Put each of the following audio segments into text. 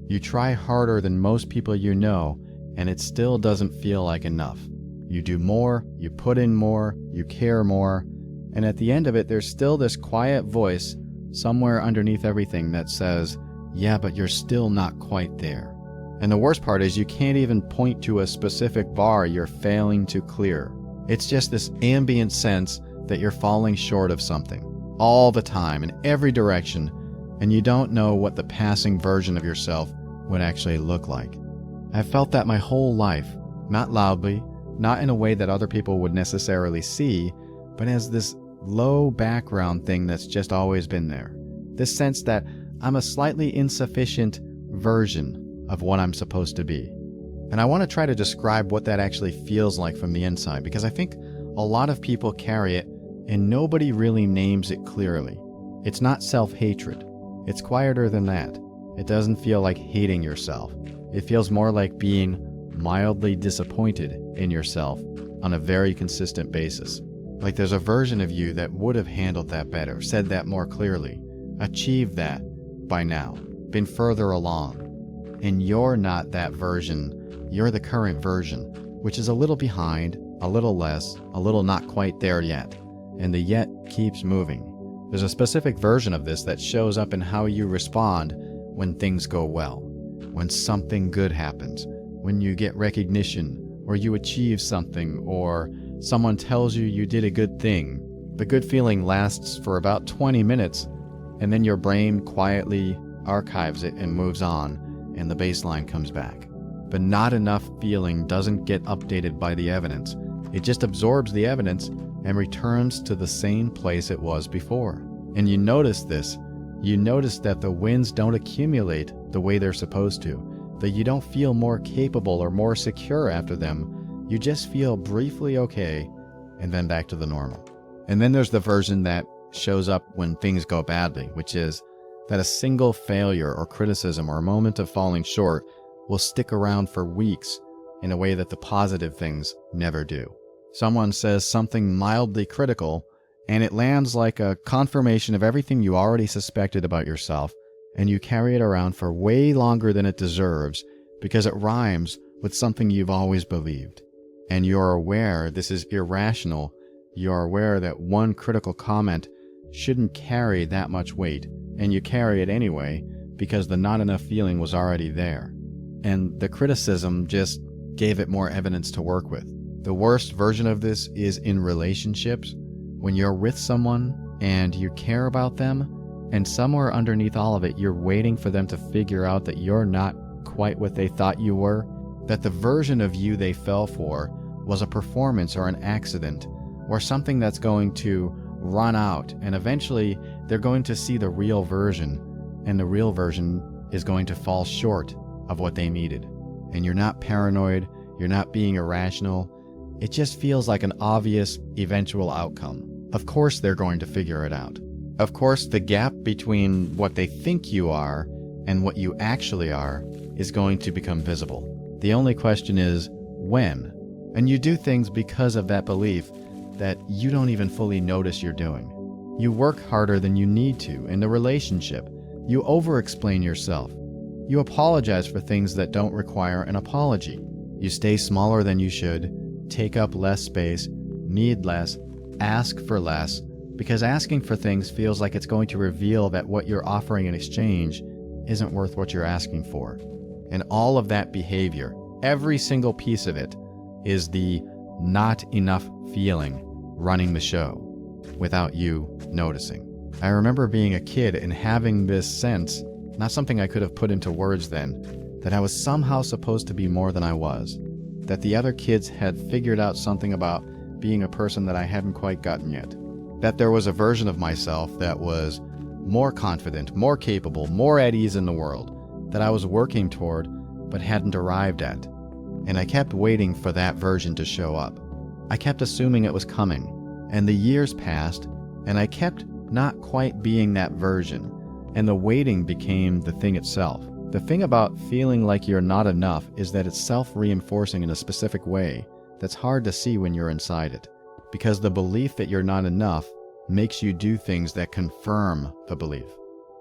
You try harder than most people you know, and it still doesn't feel like enough. You do more, you put in more, you care more, and at the end of it, there's still this quiet voice somewhere underneath everything that says, yeah, but you're still not quite there. And the worst part is you can't even point to a specific bar you're failing to clear. It's just this ambient sense that you're falling short of something all the time in every direction, and you don't know what the passing version of yourself would actually look like. I've felt that my whole life, not loudly, not in a way that other people would necessarily see, but as this low background thing that's just always been there. This sense that I'm a slightly insufficient version of what I'm supposed to be. And I want to try to describe what that actually feels like from the inside, because I think a lot of people carry it and nobody really names it clearly. It's not self-hatred. It's quieter than that. It doesn't feel like hating yourself. It feels more like being mildly disappointed in yourself on a very consistent basis. Like there's a version of you that would have handled that better, said that more clearly, achieved that by now, been further along. And you're not that version, you're the current version, which is a little behind, a little less, a little not quite there yet. And the yet keeps moving. There's a specific version of this that shows up in how you respond when things go well, when something good happens, when you get recognition, or you achieve something, or someone tells you you did a good thing. The good feeling lasts for about 20 minutes, and then your brain quietly archives it and moves on, and the baseline comes back. But not enough feeling doesn't get updated by the evidence. It just absorbs the evidence and returns to the same place it was before. And you notice this. You notice that the wins don't accumulate the way they're supposed to, that you don't feel more capable or more secure after them. You just feel briefly okay, and then back to the normal. And then there's the version that shows up when things go badly, which is that a single failure or criticism or a moment of falling short will stick around for weeks in a way that the positive things never do. Someone says something mildly critical, and it lands like a confirmation of everything you already suspected about yourself, and you carry it around for way longer than it deserves because it rhymes with something you've always believed. And you're aware this is irrational. You're aware that one critical comment shouldn't carry that much weight, and you carry it anyway because the not enough feeling was already there. And the criticism just gave it more evidence to work with. The worst version of this is in relationships. When you're with someone and you care about them, and somewhere underneath all of it, you're waiting for them to figure out that you're not quite what they thought you were, that the version of you they fell for was a performance or an accident, or something that's going to run out, and eventually they're going to see the real version, and the real version is going to fall short of what they needed. And you're not paranoid, you're not being irrational. It just feels like an obvious eventual outcome. Of course they're going to figure it out. Of course the gap between what they think you are and what you actually are is going to become visible. The only question is when. And you do things because of that belief that you don't even fully notice you're doing. You work harder than you need to in the relationship. You over-explain yourself. You apologize for things that don't require an apology. You stay smaller than you should, take up less space, need less, ask for less, because asking for things feels like it's going to reveal that what you're offering in exchange isn't worth what you're asking for. And all of that behavior, every single piece of it, is the not enough feeling running the show without you noticing. I remember being a kid and having this sense, not something I could have put into words then, that I was somehow supposed to be more than I was, that the other kids had figured out something about being a person that I hadn't quite gotten yet, that there was a version of myself that was more confident, more capable, more at ease in the world, that I was working toward but hadn't arrived at. And I kept waiting for that version to show up. I kept assuming it was coming, and the years passed, and I kept not quite being that version, and the waiting became the thing itself. The thing about feeling like you're not enough is that it's self-reinforcing in a specific way that's hard to see when you're inside it, because the belief that you're not enough makes you do things that confirm the belief.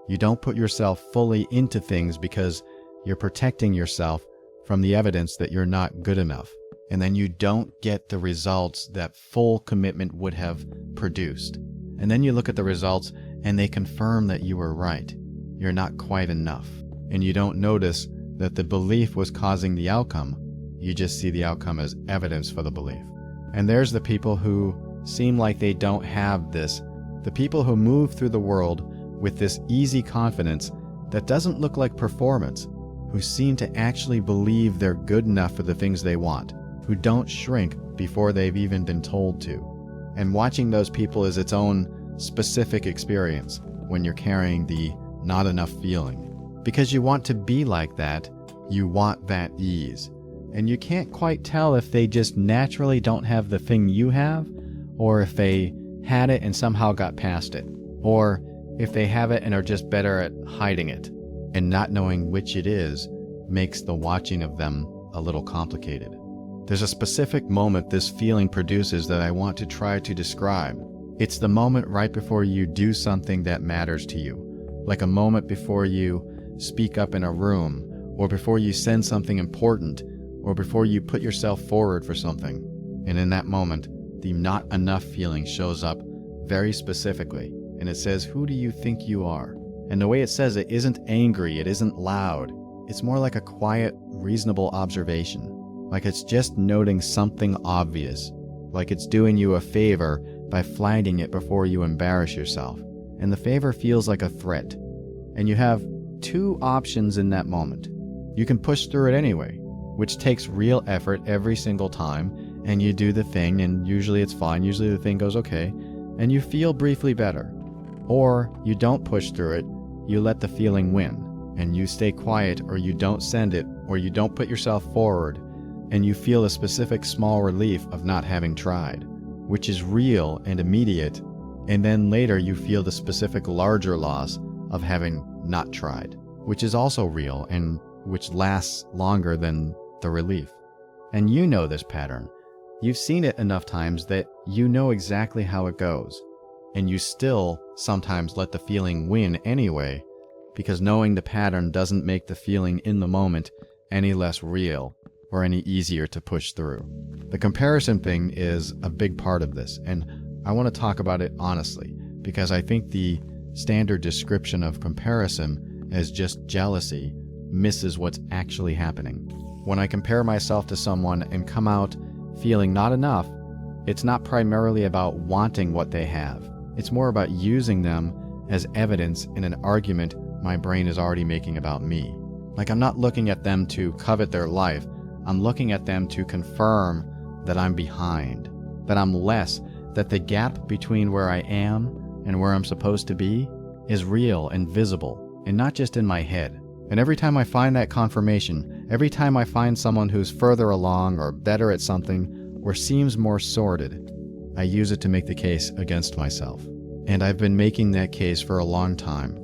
You don't put yourself fully into things because You're protecting yourself from the evidence that you're not good enough. And then you don't get the results that full commitment would have produced. And then you look at the results and they confirm that you were right. You're not quite enough. And you don't notice that the belief was causing the outcome. You just see the outcome as evidence for the belief. And there's the people who seem like they don't have this. The people who move through the world with this easy confidence that doesn't look like performance, who seem to actually believe they're good enough for the things they want, who don't shrink before they've even been told to. And watching those people is its own specific experience when you're carrying the not enough feeling. Because you want to be like that, you want that ease. And you can't quite tell if they just naturally don't have the thing you have, or if they had it and somehow got past it, or if they have it and are just better at hiding it. And not knowing which it is makes the watching of them a little complicated. There's a specific moment this feeling produces that I want to try to describe. It's the moment right before you do something that matters to you, like a moment before you speak up in a room, or before you send something important, or before you put yourself forward for something. And in that moment, the not enough feeling shows up very specifically, and it says, who do you think you are? And the way it says it isn't angry, it isn't loud. It's more like a quiet, reasonable observation. Like it's just noting something obvious. Like it's doing you a favor by flagging it before you embarrass yourself. And the favor feels like a threat. And you have two options in that moment. You can push through it anyway, which takes real effort every single time, and you do the thing, and usually it's fine, usually the thing goes okay, and you feel briefly better. Or you don't push through it, you let the feeling win, and you stay quiet, or you don't send it, or you don't put yourself forward, and you feel a specific small relief of not having tried, which is real and immediate, and then later you feel the specific larger loss of having not tried, which is also real and which lasts longer than the relief. And you know this pattern. You've seen it enough times that you know exactly how it goes. And you still sometimes let the feeling win anyway, because knowing the pattern doesn't make the feeling in the moment any less real or any easier to push through. The comparison thing is a big part of this, and I want to talk about it honestly, because I think the standard description of comparison as just jealousy misses what's actually happening. When I compare myself to someone and come out feeling not enough, it's not primarily about wanting what they have. It's more about using them as evidence in an argument my brain is already making about me. Like I'm not looking at them to covet their life. I'm looking at them to confirm that I'm behind, that I'm less, that the gap between where I am and where I'm supposed to be is real and visible, and not just in my head. And every time I find that confirmation, every time I find someone who's further along or better at something or seems more sorted, I use it to make the case against myself. And I've been making that case for a long time.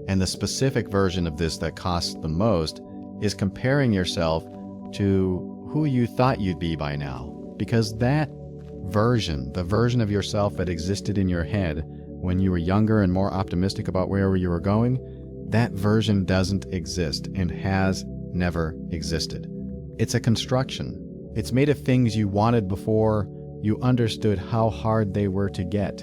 And the specific version of this that costs the most is comparing yourself to who you thought you'd be by now. Because that version, the version of yourself that existed in your head when you were younger and more optimistic about where you were going, that version doesn't exist and has never existed. It's a construction. It's made of things you wanted before you understood how hard they were to get,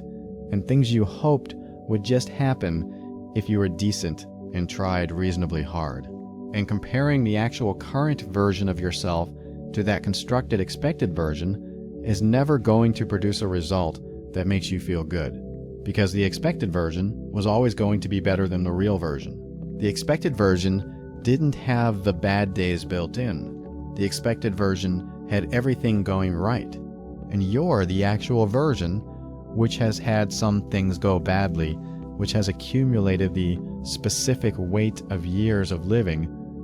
and things you hoped would just happen if you were decent and tried reasonably hard. And comparing the actual current version of yourself to that constructed expected version is never going to produce a result that makes you feel good, because the expected version was always going to be better than the real version. The expected version didn't have the bad days built in. The expected version had everything going right. And you're the actual version, which has had some things go badly, which has accumulated the specific weight of years of living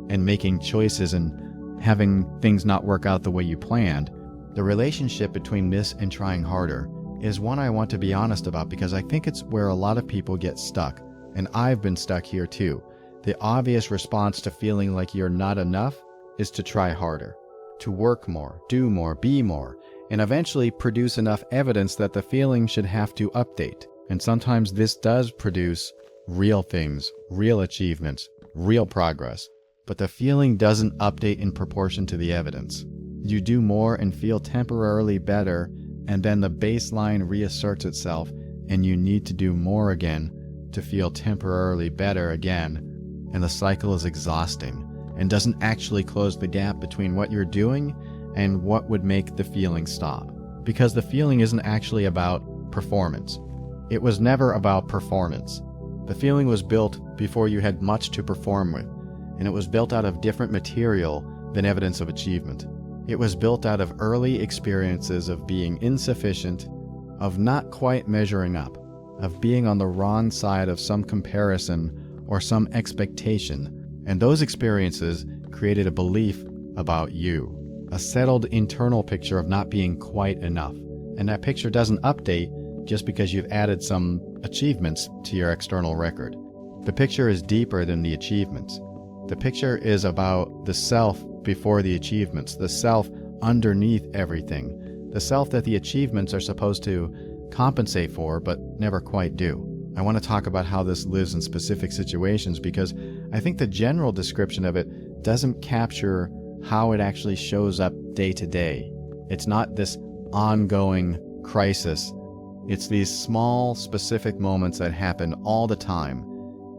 and making choices and having things not work out the way you planned. The relationship between this and trying harder is one I want to be honest about, because I think it's where a lot of people get stuck, and I've been stuck here too. The obvious response to feeling like you're not enough is to try harder, to work more, do more, be more, and eventually produce enough evidence that the feeling should have to update. And sometimes this does produce real things, real achievements, real progress. but the feeling doesn't update in proportion to the evidence. You do more and feel temporarily better, and then the baseline reasserts itself, and you need to do more again to feel temporarily better again, and the cycle is exhausting and doesn't actually close the gap between what you're doing and what would make the feeling stop. Because the feeling isn't actually about performance. It was never about performance. The feeling was built before you had much to perform with, and it was built out of different material than evidence of achievement. It was built out of early experiences of being insufficient, of not quite measuring up, of being on the wrong side of some comparison or some expectation, and those experiences created a belief about you, a settled internal picture of not being quite enough, and that picture doesn't update just because you've added some achievements to your external record. The picture is deeper than the achievements. The picture is about the self before the achievements, the self underneath everything, the self that the achievements are supposed to compensate for but never quite do. I want to talk about how this lives in specific situations because I think the general description of it doesn't capture how it actually shows up day to day. It's not this ongoing crisis. It's these small, specific moments that happen all the time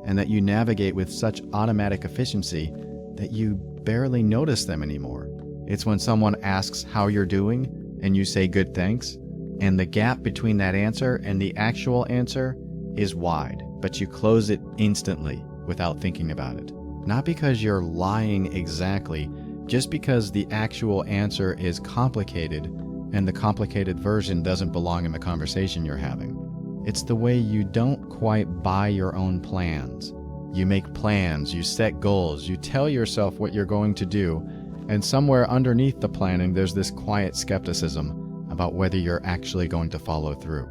and that you navigate with such automatic efficiency that you barely notice them anymore. It's when someone asks how you're doing and you say good thanks, and the gap between that answer and the actual answer is wide, but you close it instantly without thinking about it. Not because you're lying exactly, just because the actual answer is complicated and the complicated version doesn't belong in the conversation you're having. It's the way you don't quite buy your own plans. You make plans, you set goals, you tell yourself what you're going to do, and somewhere underneath the planning there's this quiet skepticism about whether you're actually going to follow through.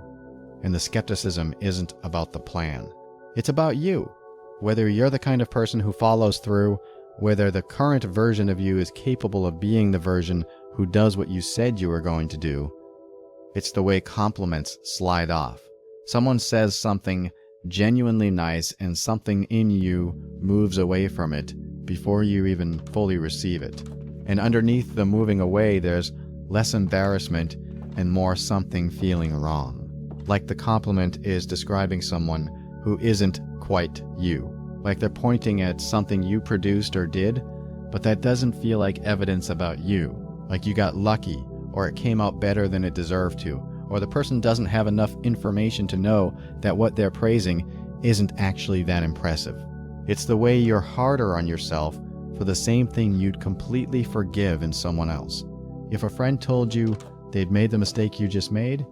And the skepticism isn't about the plan. It's about you. Whether you're the kind of person who follows through, whether the current version of you is capable of being the version who does what you said you were going to do. It's the way compliments slide off. Someone says something genuinely nice and something in you moves away from it before you even fully receive it. And underneath the moving away, there's less embarrassment and more something feeling wrong. Like the compliment is describing someone who isn't quite you. Like they're pointing at something you produced or did, but that doesn't feel like evidence about you. Like you got lucky, or it came out better than it deserved to, or the person doesn't have enough information to know that what they're praising isn't actually that impressive. It's the way you're harder on yourself for the same thing you'd completely forgive in someone else. If a friend told you they'd made the mistake you just made,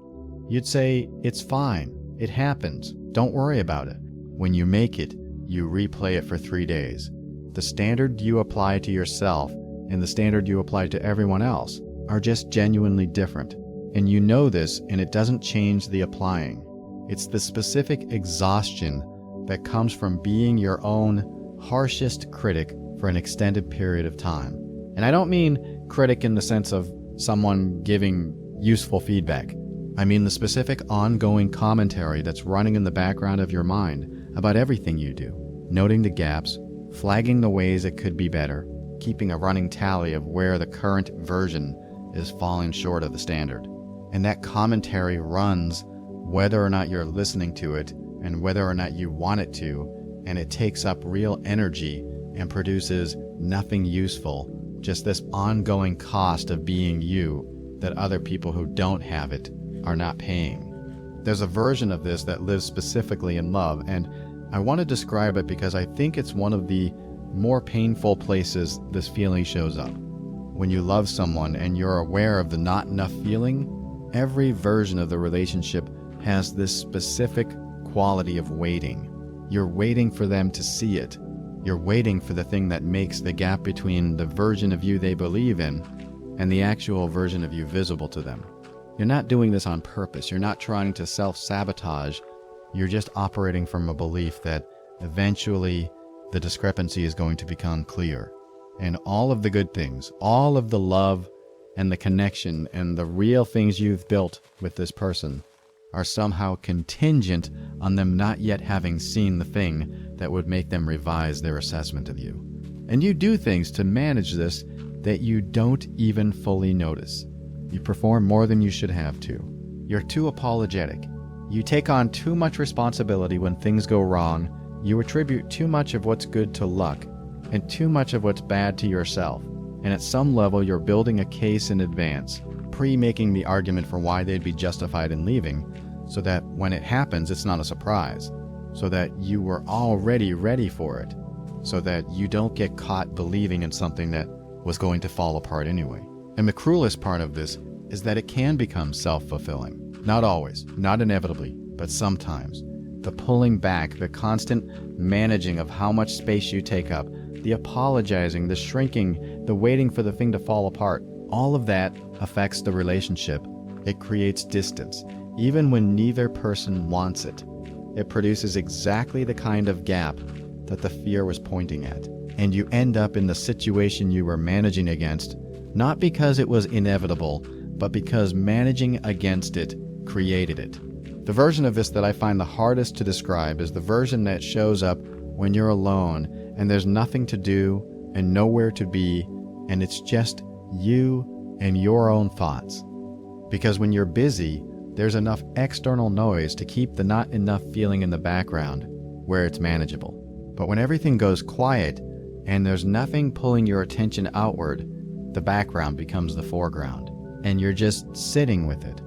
you'd say, "It's fine, it happens, don't worry about it." When you make it, you replay it for 3 days. The standard you apply to yourself and the standard you apply to everyone else are just genuinely different. And you know this, and it doesn't change the applying. It's the specific exhaustion that comes from being your own harshest critic for an extended period of time. And I don't mean critic in the sense of someone giving useful feedback. I mean the specific ongoing commentary that's running in the background of your mind about everything you do, noting the gaps, flagging the ways it could be better, keeping a running tally of where the current version is falling short of the standard. And that commentary runs whether or not you're listening to it and whether or not you want it to, and it takes up real energy and produces nothing useful, just this ongoing cost of being you that other people who don't have it are not paying. There's a version of this that lives specifically in love, and I want to describe it because I think it's one of the more painful places this feeling shows up. When you love someone and you're aware of the not enough feeling, every version of the relationship has this specific quality of waiting. You're waiting for them to see it. You're waiting for the thing that makes the gap between the version of you they believe in and the actual version of you visible to them. You're not doing this on purpose. You're not trying to self-sabotage. You're just operating from a belief that eventually the discrepancy is going to become clear. And all of the good things, all of the love and the connection and the real things you've built with this person are somehow contingent on them not yet having seen the thing that would make them revise their assessment of you. And you do things to manage this that you don't even fully notice. You perform more than you should have to. You're too apologetic. You take on too much responsibility when things go wrong. You attribute too much of what's good to luck and too much of what's bad to yourself. And at some level, you're building a case in advance, pre-making the argument for why they'd be justified in leaving, so that when it happens, it's not a surprise, so that you were already ready for it, so that you don't get caught believing in something that was going to fall apart anyway. And the cruelest part of this is that it can become self-fulfilling. Not always, not inevitably, but sometimes. The pulling back, the constant managing of how much space you take up, the apologizing, the shrinking, the waiting for the thing to fall apart, all of that affects the relationship. It creates distance, even when neither person wants it. It produces exactly the kind of gap that the fear was pointing at. And you end up in the situation you were managing against, not because it was inevitable, but because managing against it created it. The version of this that I find the hardest to describe is the version that shows up when you're alone and there's nothing to do and nowhere to be, and it's just you and your own thoughts. Because when you're busy, there's enough external noise to keep the not enough feeling in the background where it's manageable. But when everything goes quiet and there's nothing pulling your attention outward, the background becomes the foreground. And you're just sitting with it,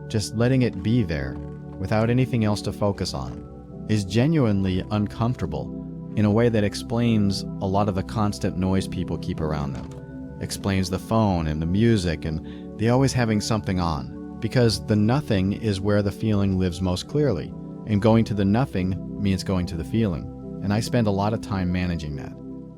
just letting it be there without anything else to focus on, is genuinely uncomfortable in a way that explains a lot of the constant noise people keep around them. Explains the phone and the music and the always having something on. Because the nothing is where the feeling lives most clearly, and going to the nothing means going to the feeling. And I spend a lot of time managing that.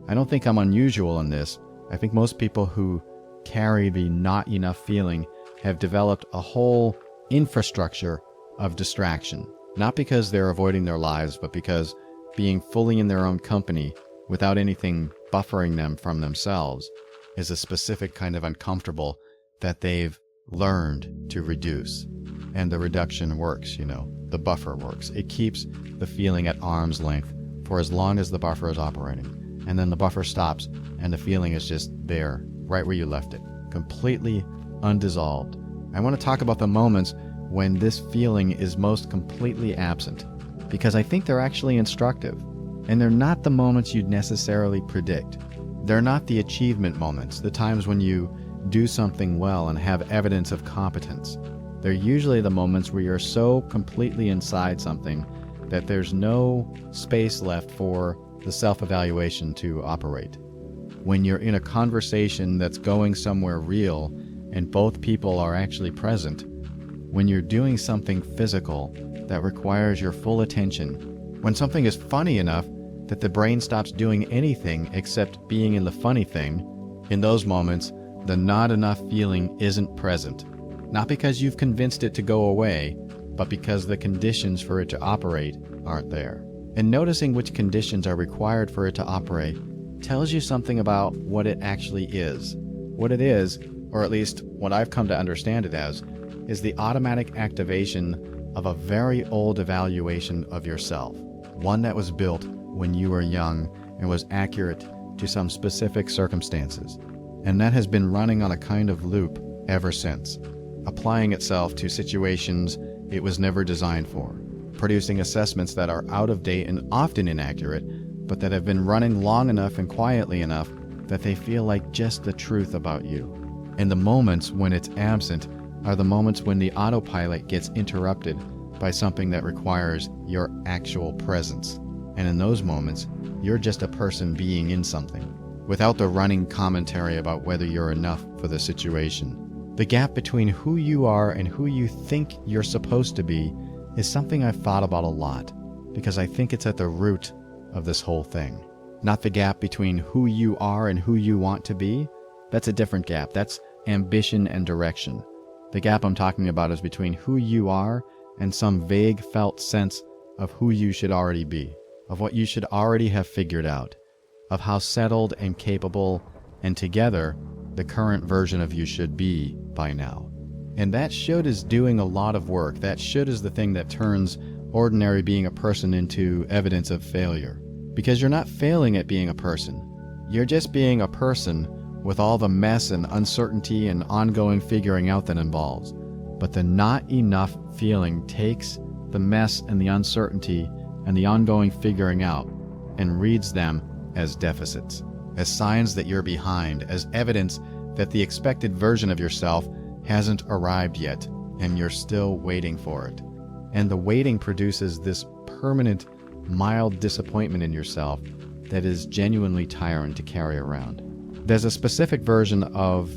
I don't think I'm unusual in this. I think most people who carry the not enough feeling have developed a whole infrastructure of distraction. Not because they're avoiding their lives, but because being fully in their own company without anything buffering them from themselves is a specific kind of uncomfortable that they've learned to reduce. And the reduction works, the buffer works. It keeps the feeling at arm's length for as long as the buffer is operating. And then the buffer stops and the feeling is just there, right where you left it, completely undissolved. I want to talk about the moments when this feeling is most completely absent, because I think they're actually instructive. And they're not the moments you'd necessarily predict. They're not the achievement moments, the times when you do something well and have evidence of competence. They're usually the moments where you're so completely inside something that there's no space left for the self-evaluation to operate. When you're in a conversation that's going somewhere real and both people are actually present, when you're doing something physical that requires your full attention, when something is funny enough that the brain stops doing anything except being in the funny thing, in those moments, the not enough feeling isn't present. Not because you've convinced it to go away, but because the conditions for it to operate aren't there. And noticing which conditions are required for it to operate tells you something about what it actually is. What it is, or at least what I've come to understand it as, is the automatic activation of a very old evaluation of yourself. One that was built when you were young and was accurate to some specific circumstances. And that has been running on a kind of loop ever since, applying itself to situations it was never designed for, producing assessments that are out of date and often inaccurate, but that have been running long enough and quietly enough that they feel like just the truth about you. And the moments when it's absent are the moments when the autopilot gets interrupted by something that requires your actual presence. And in those moments, you're just a person being in something, without the running commentary about whether you're enough for the situation. The gap between who you are and who you think you're supposed to be is something I've thought about a lot, because I think it's at the root of this whole thing. Not the gap between who you are and who you want to be. That's a different gap. That's ambition and direction. The gap I'm talking about is between who you are and some vague felt sense of who you should already be, of what you should already have figured out, of how settled and capable and together the current version of you should be by now. And that should is doing a lot of work. That should is the thing that turns ordinary being a person into evidence of failure. Because you're not failing at being a person. You're just being a person with all the mess and uncertainty and ongoing figuring out that involves. But the not enough feeling takes the mess and the uncertainty and the ongoing figuring out and reads them as deficits, as signs that you're behind, as evidence that the expected version of yourself hasn't arrived yet and you're still waiting for it. And the waiting produces this permanent, mild disappointment in yourself that is genuinely tiring to carry around. There's a specific version of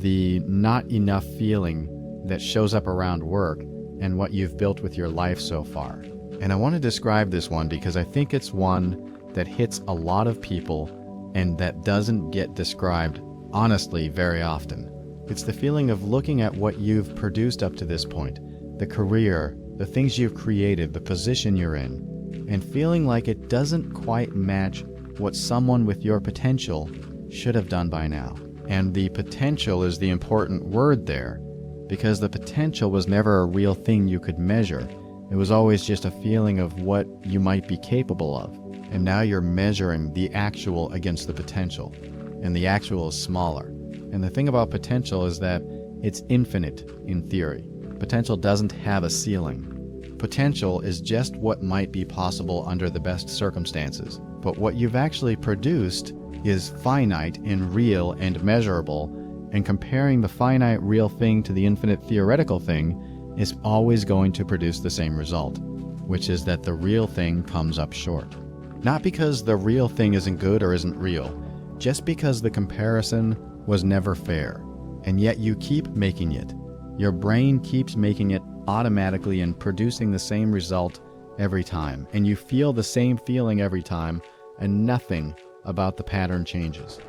the not enough feeling that shows up around work and what you've built with your life so far. And I want to describe this one because I think it's one that hits a lot of people and that doesn't get described honestly very often. It's the feeling of looking at what you've produced up to this point, the career, the things you've created, the position you're in, and feeling like it doesn't quite match what someone with your potential should have done by now. And the potential is the important word there, because the potential was never a real thing you could measure. It was always just a feeling of what you might be capable of. And now you're measuring the actual against the potential, and the actual is smaller. And the thing about potential is that it's infinite in theory. Potential doesn't have a ceiling. Potential is just what might be possible under the best circumstances. But what you've actually produced is finite and real and measurable, and comparing the finite real thing to the infinite theoretical thing is always going to produce the same result, which is that the real thing comes up short. Not because the real thing isn't good or isn't real, just because the comparison was never fair, and yet you keep making it. Your brain keeps making it automatically and producing the same result every time, and you feel the same feeling every time, and nothing about the pattern changes.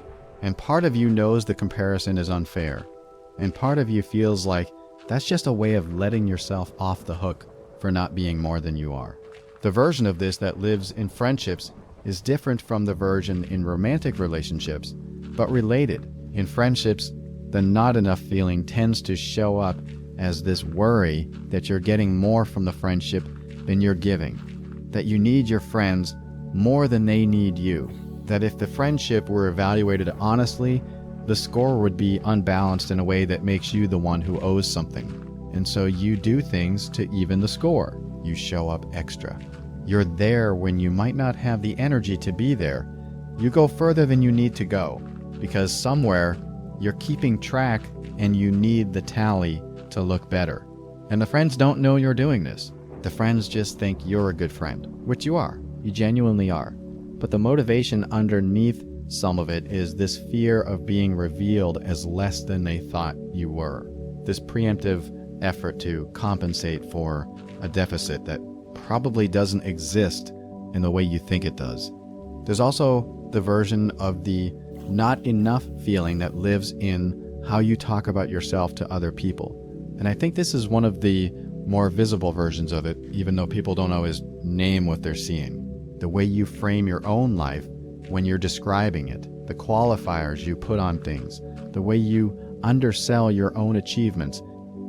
And part of you knows the comparison is unfair, and part of you feels like that's just a way of letting yourself off the hook for not being more than you are. The version of this that lives in friendships is different from the version in romantic relationships, but related. In friendships, the not enough feeling tends to show up as this worry that you're getting more from the friendship than you're giving, that you need your friends more than they need you, that if the friendship were evaluated honestly, the score would be unbalanced in a way that makes you the one who owes something. And so you do things to even the score. You show up extra. You're there when you might not have the energy to be there. You go further than you need to go, because somewhere you're keeping track and you need the tally to look better. And the friends don't know you're doing this. The friends just think you're a good friend, which you are. You genuinely are. But the motivation underneath some of it is this fear of being revealed as less than they thought you were. This preemptive effort to compensate for a deficit that probably doesn't exist in the way you think it does. There's also the version of the not enough feeling that lives in how you talk about yourself to other people. And I think this is one of the more visible versions of it, even though people don't always name what they're seeing. The way you frame your own life when you're describing it, the qualifiers you put on things, the way you undersell your own achievements,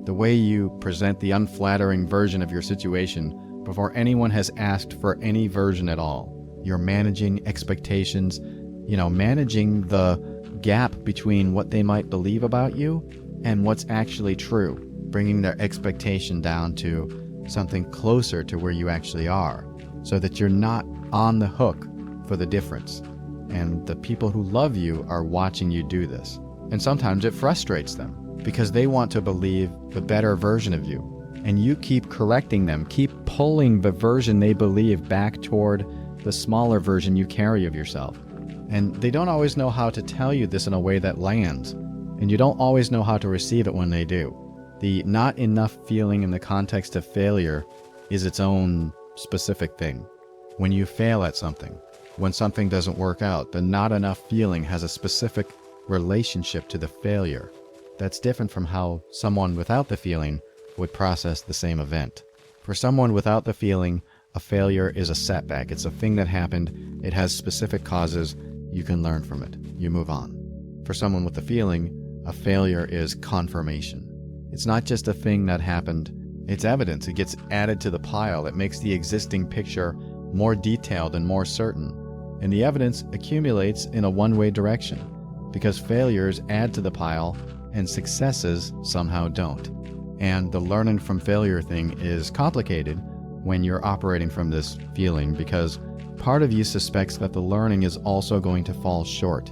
the way you present the unflattering version of your situation before anyone has asked for any version at all. You're managing expectations, managing the gap between what they might believe about you and what's actually true, bringing their expectation down to something closer to where you actually are, so that you're not on the hook for the difference. And the people who love you are watching you do this. And sometimes it frustrates them because they want to believe the better version of you. And you keep correcting them, keep pulling the version they believe back toward the smaller version you carry of yourself. And they don't always know how to tell you this in a way that lands. And you don't always know how to receive it when they do. The not enough feeling in the context of failure is its own specific thing. When you fail at something, when something doesn't work out, the not enough feeling has a specific relationship to the failure. That's different from how someone without the feeling would process the same event. For someone without the feeling, a failure is a setback. It's a thing that happened. It has specific causes. You can learn from it. You move on. For someone with the feeling, a failure is confirmation. It's not just a thing that happened. It's evidence. It gets added to the pile. It makes the existing picture more detailed and more certain. and the evidence accumulates in a one-way direction, because failures add to the pile and successes somehow don't. And the learning from failure thing is complicated when you're operating from this feeling, because part of you suspects that the learning is also going to fall short,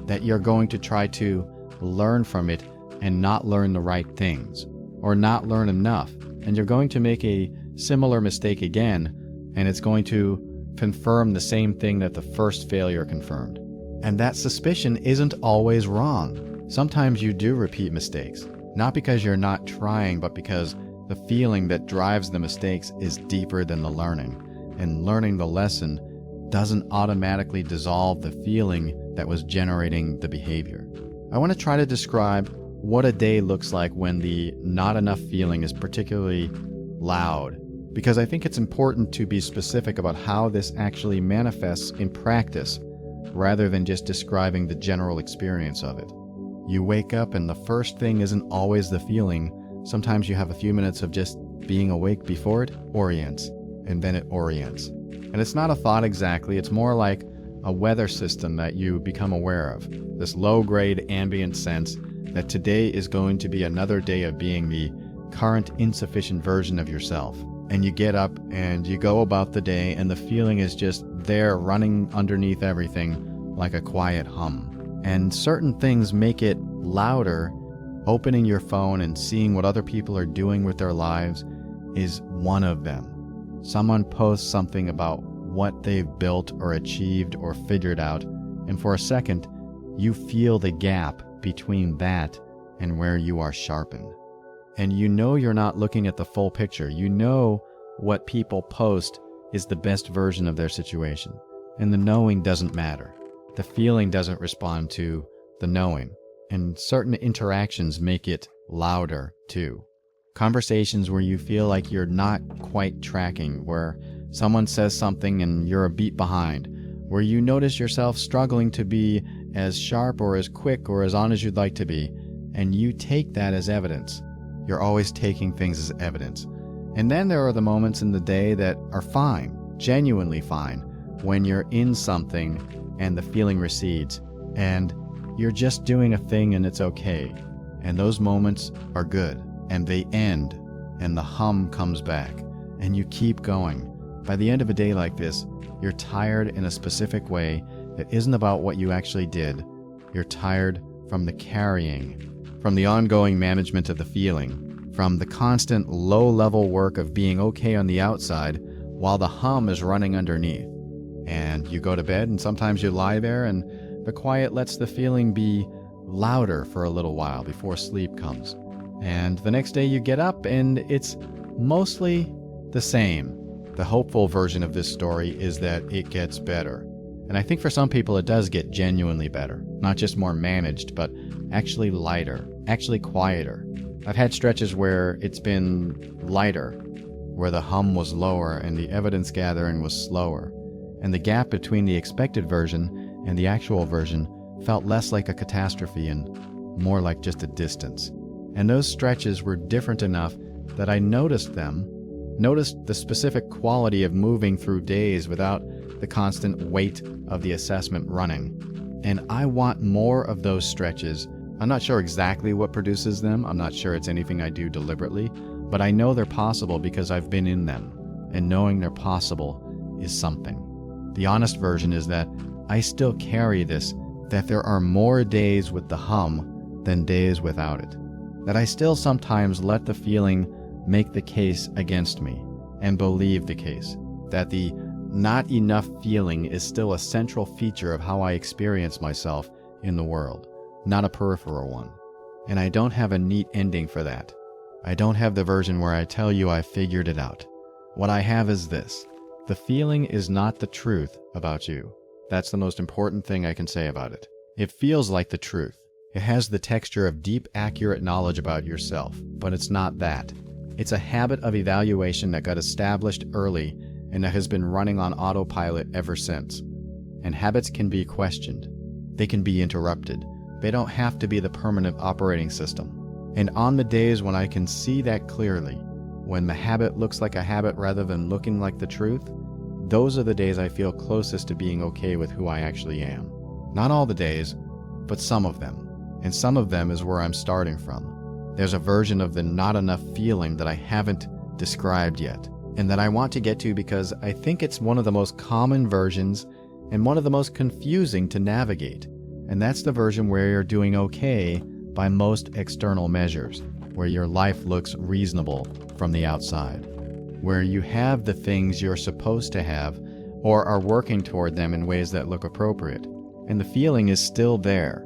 that you're going to try to learn from it and not learn the right things, or not learn enough, and you're going to make a similar mistake again, and it's going to confirm the same thing that the first failure confirmed. And that suspicion isn't always wrong. Sometimes you do repeat mistakes, not because you're not trying, but because the feeling that drives the mistakes is deeper than the learning, and learning the lesson doesn't automatically dissolve the feeling that was generating the behavior. I want to try to describe what a day looks like when the not enough feeling is particularly loud, because I think it's important to be specific about how this actually manifests in practice, rather than just describing the general experience of it. You wake up and the first thing isn't always the feeling. Sometimes you have a few minutes of just being awake before it orients, and then it orients. And it's not a thought exactly, it's more like a weather system that you become aware of. This low-grade ambient sense that today is going to be another day of being the current insufficient version of yourself. And you get up and you go about the day, and the feeling is just there running underneath everything like a quiet hum. And certain things make it louder. Opening your phone and seeing what other people are doing with their lives is one of them. Someone posts something about what they've built or achieved or figured out, and for a second, you feel the gap between that and where you are sharpened. And you know you're not looking at the full picture. You know what people post is the best version of their situation. And the knowing doesn't matter. The feeling doesn't respond to the knowing. And certain interactions make it louder too. Conversations where you feel like you're not quite tracking, where someone says something and you're a beat behind, where you notice yourself struggling to be as sharp or as quick or as on as you'd like to be, and you take that as evidence. You're always taking things as evidence. And then there are the moments in the day that are fine, genuinely fine, when you're in something and the feeling recedes, and you're just doing a thing and it's okay. And those moments are good, and they end, and the hum comes back, and you keep going. By the end of a day like this, you're tired in a specific way that isn't about what you actually did. You're tired from the carrying, from the ongoing management of the feeling, from the constant low-level work of being okay on the outside while the hum is running underneath. And you go to bed, and sometimes you lie there, and the quiet lets the feeling be louder for a little while before sleep comes. And the next day you get up, and it's mostly the same. The hopeful version of this story is that it gets better. And I think for some people it does get genuinely better. Not just more managed, but actually lighter, actually quieter. I've had stretches where it's been lighter, where the hum was lower and the evidence gathering was slower. And the gap between the expected version and the actual version felt less like a catastrophe and more like just a distance. And those stretches were different enough that I noticed them, noticed the specific quality of moving through days without the constant weight of the assessment running. And I want more of those stretches. I'm not sure exactly what produces them. I'm not sure it's anything I do deliberately, but I know they're possible because I've been in them, and knowing they're possible is something. The honest version is that I still carry this, that there are more days with the hum than days without it. That I still sometimes let the feeling make the case against me and believe the case. That the not enough feeling is still a central feature of how I experience myself in the world, not a peripheral one. And I don't have a neat ending for that. I don't have the version where I tell you I figured it out. What I have is this. The feeling is not the truth about you. That's the most important thing I can say about it. It feels like the truth. It has the texture of deep, accurate knowledge about yourself, but it's not that. It's a habit of evaluation that got established early and that has been running on autopilot ever since. And habits can be questioned. They can be interrupted. They don't have to be the permanent operating system. And on the days when I can see that clearly, when the habit looks like a habit rather than looking like the truth, those are the days I feel closest to being okay with who I actually am. Not all the days, but some of them. And some of them is where I'm starting from. There's a version of the not enough feeling that I haven't described yet, and that I want to get to because I think it's one of the most common versions and one of the most confusing to navigate. And that's the version where you're doing okay by most external measures, where your life looks reasonable from the outside, where you have the things you're supposed to have or are working toward them in ways that look appropriate. And the feeling is still there.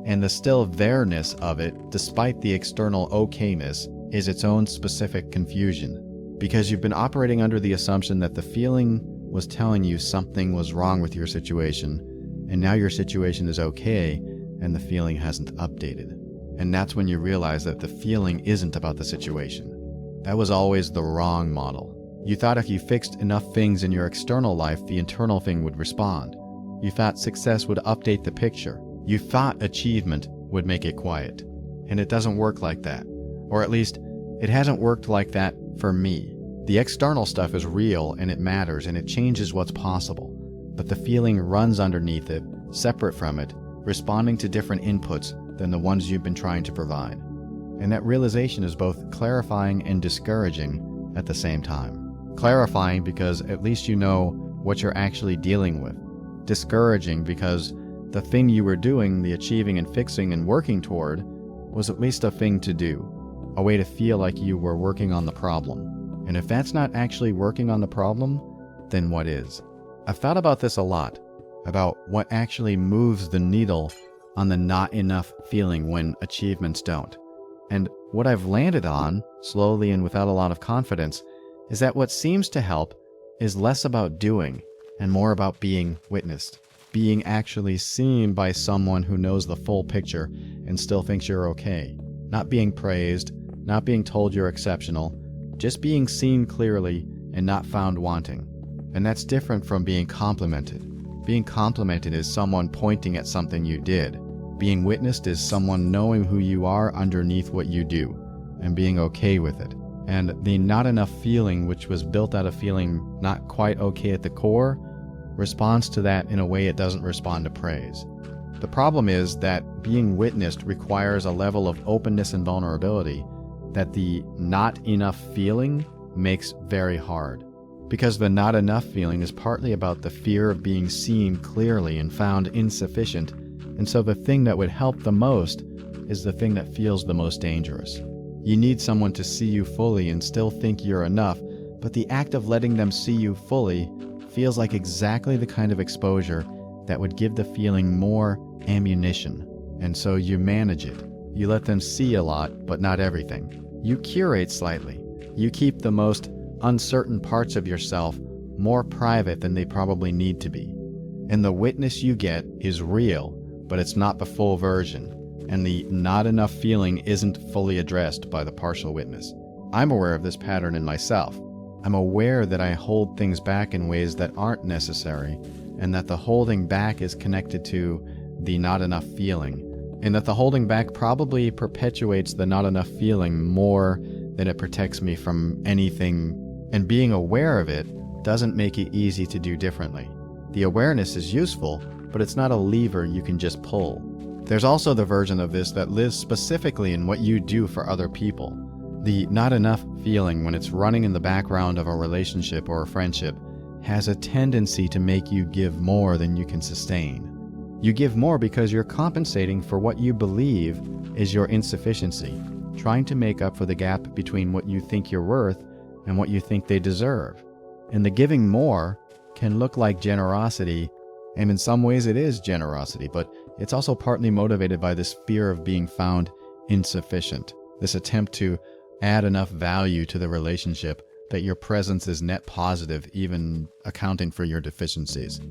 And the still there-ness of it, despite the external okayness, is its own specific confusion. Because you've been operating under the assumption that the feeling was telling you something was wrong with your situation, and now your situation is okay, and the feeling hasn't updated. And that's when you realize that the feeling isn't about the situation. That was always the wrong model. You thought if you fixed enough things in your external life, the internal thing would respond. You thought success would update the picture. You thought achievement would make it quiet. And it doesn't work like that. Or at least, it hasn't worked like that for me. The external stuff is real and it matters and it changes what's possible. But the feeling runs underneath it, separate from it, responding to different inputs than the ones you've been trying to provide. And that realization is both clarifying and discouraging at the same time. Clarifying because at least you know what you're actually dealing with. Discouraging because the thing you were doing, the achieving and fixing and working toward, was at least a thing to do, a way to feel like you were working on the problem. And if that's not actually working on the problem, then what is? I've thought about this a lot, about what actually moves the needle on the not enough feeling when achievements don't. And what I've landed on, slowly and without a lot of confidence, is that what seems to help is less about doing and more about being witnessed. Being actually seen by someone who knows the full picture and still thinks you're okay. Not being praised, not being told you're exceptional, just being seen clearly and not found wanting. And that's different from being complimented. Being complimented is someone pointing at something you did. Being witnessed is someone knowing who you are underneath what you do and being okay with it. And the not enough feeling, which was built out of feeling not quite okay at the core, responds to that in a way it doesn't respond to praise. The problem is that being witnessed requires a level of openness and vulnerability that the not enough feeling makes very hard. Because the not enough feeling is partly about the fear of being seen clearly and found insufficient, and so the thing that would help the most is the thing that feels the most dangerous. You need someone to see you fully and still think you're enough, but the act of letting them see you fully feels like exactly the kind of exposure that would give the feeling more ammunition. And so you manage it. You let them see a lot, but not everything. You curate slightly. You keep the most uncertain parts of yourself more private than they probably need to be. And the witness you get is real, but it's not the full version. And the not enough feeling isn't fully addressed by the partial witness. I'm aware of this pattern in myself. I'm aware that I hold things back in ways that aren't necessary, and that the holding back is connected to the not enough feeling, and that the holding back probably perpetuates the not enough feeling more than it protects me from anything, and being aware of it doesn't make it easy to do differently. The awareness is useful, but it's not a lever you can just pull. There's also the version of this that lives specifically in what you do for other people. The not enough feeling, when it's running in the background of a relationship or a friendship, has a tendency to make you give more than you can sustain. You give more because you're compensating for what you believe is your insufficiency, trying to make up for the gap between what you think you're worth and what you think they deserve. And the giving more can look like generosity, and in some ways it is generosity, but it's also partly motivated by this fear of being found insufficient, this attempt to add enough value to the relationship that your presence is net positive, even accounting for your deficiencies.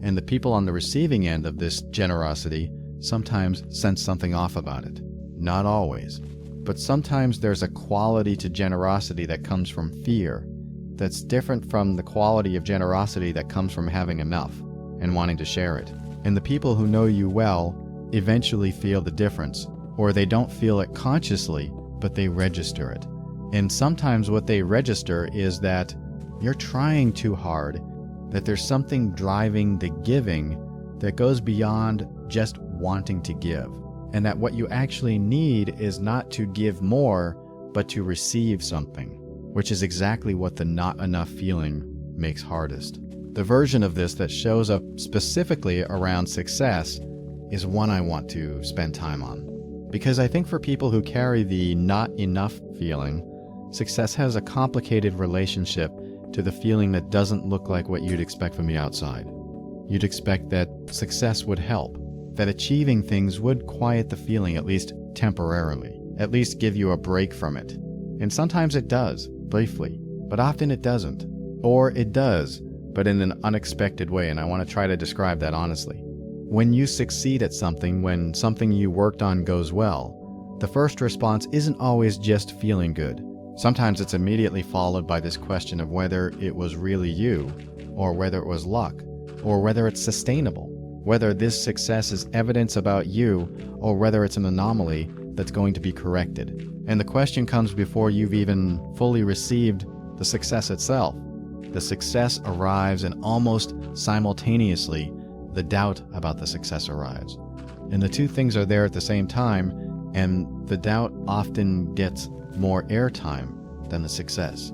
And the people on the receiving end of this generosity sometimes sense something off about it. Not always. But sometimes there's a quality to generosity that comes from fear that's different from the quality of generosity that comes from having enough and wanting to share it. And the people who know you well eventually feel the difference, or they don't feel it consciously, but they register it. And sometimes what they register is that you're trying too hard, that there's something driving the giving that goes beyond just wanting to give, and that what you actually need is not to give more, but to receive something, which is exactly what the not enough feeling makes hardest. The version of this that shows up specifically around success is one I want to spend time on. Because I think for people who carry the not enough feeling, success has a complicated relationship to the feeling that doesn't look like what you'd expect from the outside. You'd expect that success would help, that achieving things would quiet the feeling, at least temporarily, at least give you a break from it. And sometimes it does, briefly, but often it doesn't. Or it does, but in an unexpected way, and I want to try to describe that honestly. When you succeed at something, when something you worked on goes well, the first response isn't always just feeling good. Sometimes it's immediately followed by this question of whether it was really you, or whether it was luck, or whether it's sustainable, whether this success is evidence about you, or whether it's an anomaly that's going to be corrected. And the question comes before you've even fully received the success itself. The success arrives, and almost simultaneously, the doubt about the success arrives. And the two things are there at the same time, and the doubt often gets more airtime than the success.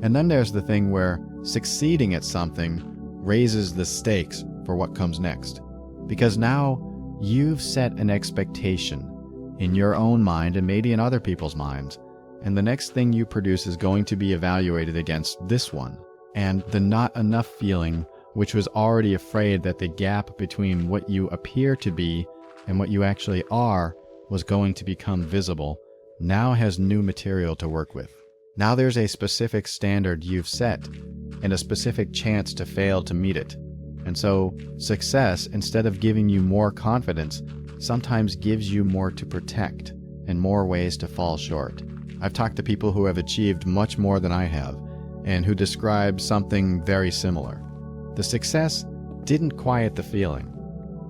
And then there's the thing where succeeding at something raises the stakes for what comes next. Because now you've set an expectation in your own mind and maybe in other people's minds, and the next thing you produce is going to be evaluated against this one. And the not enough feeling, which was already afraid that the gap between what you appear to be and what you actually are was going to become visible, now has new material to work with. Now there's a specific standard you've set and a specific chance to fail to meet it. And so success, instead of giving you more confidence, sometimes gives you more to protect and more ways to fall short. I've talked to people who have achieved much more than I have, and who describe something very similar. The success didn't quiet the feeling.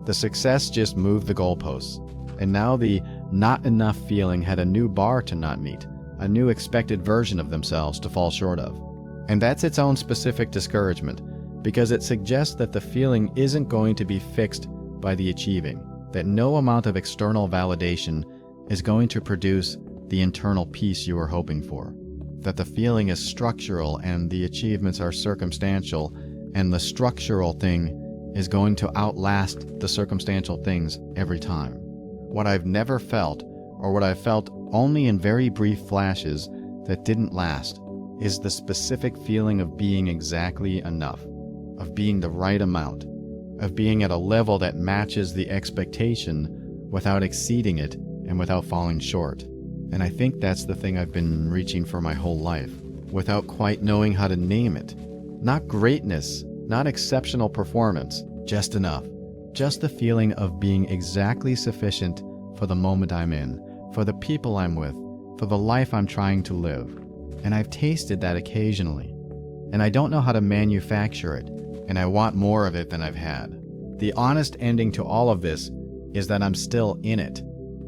The success just moved the goalposts, and now the not enough feeling had a new bar to not meet, a new expected version of themselves to fall short of. And that's its own specific discouragement, because it suggests that the feeling isn't going to be fixed by the achieving, that no amount of external validation is going to produce the internal peace you were hoping for, that the feeling is structural and the achievements are circumstantial, and the structural thing is going to outlast the circumstantial things every time. What I've never felt, or what I've felt only in very brief flashes that didn't last, is the specific feeling of being exactly enough, of being the right amount, of being at a level that matches the expectation without exceeding it and without falling short. And I think that's the thing I've been reaching for my whole life, without quite knowing how to name it. Not greatness, not exceptional performance, just enough. Just the feeling of being exactly sufficient for the moment I'm in, for the people I'm with, for the life I'm trying to live. And I've tasted that occasionally. And I don't know how to manufacture it, and I want more of it than I've had. The honest ending to all of this is that I'm still in it.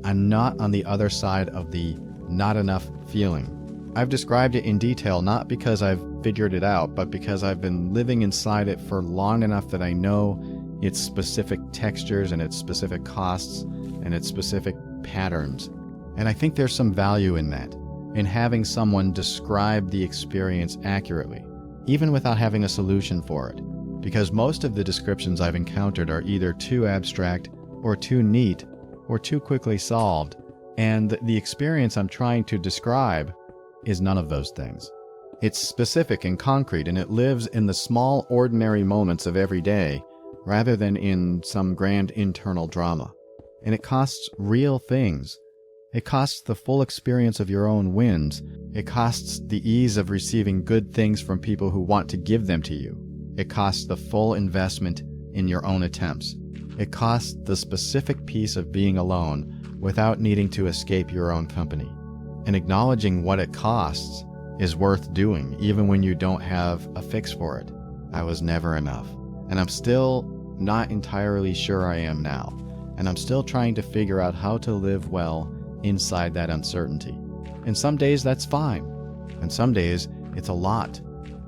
I'm not on the other side of the not enough feeling. I've described it in detail not because I've figured it out, but because I've been living inside it for long enough that I know its specific textures and its specific costs and its specific patterns. And I think there's some value in that, in having someone describe the experience accurately, even without having a solution for it. Because most of the descriptions I've encountered are either too abstract or too neat or too quickly solved, and the experience I'm trying to describe is none of those things. It's specific and concrete, and it lives in the small, ordinary moments of every day, rather than in some grand internal drama. And it costs real things. It costs the full experience of your own wins. It costs the ease of receiving good things from people who want to give them to you. It costs the full investment in your own attempts. It costs the specific peace of being alone without needing to escape your own company. And acknowledging what it costs is worth doing, even when you don't have a fix for it. I was never enough. And I'm still not entirely sure I am now. And I'm still trying to figure out how to live well inside that uncertainty. And some days that's fine. And some days it's a lot.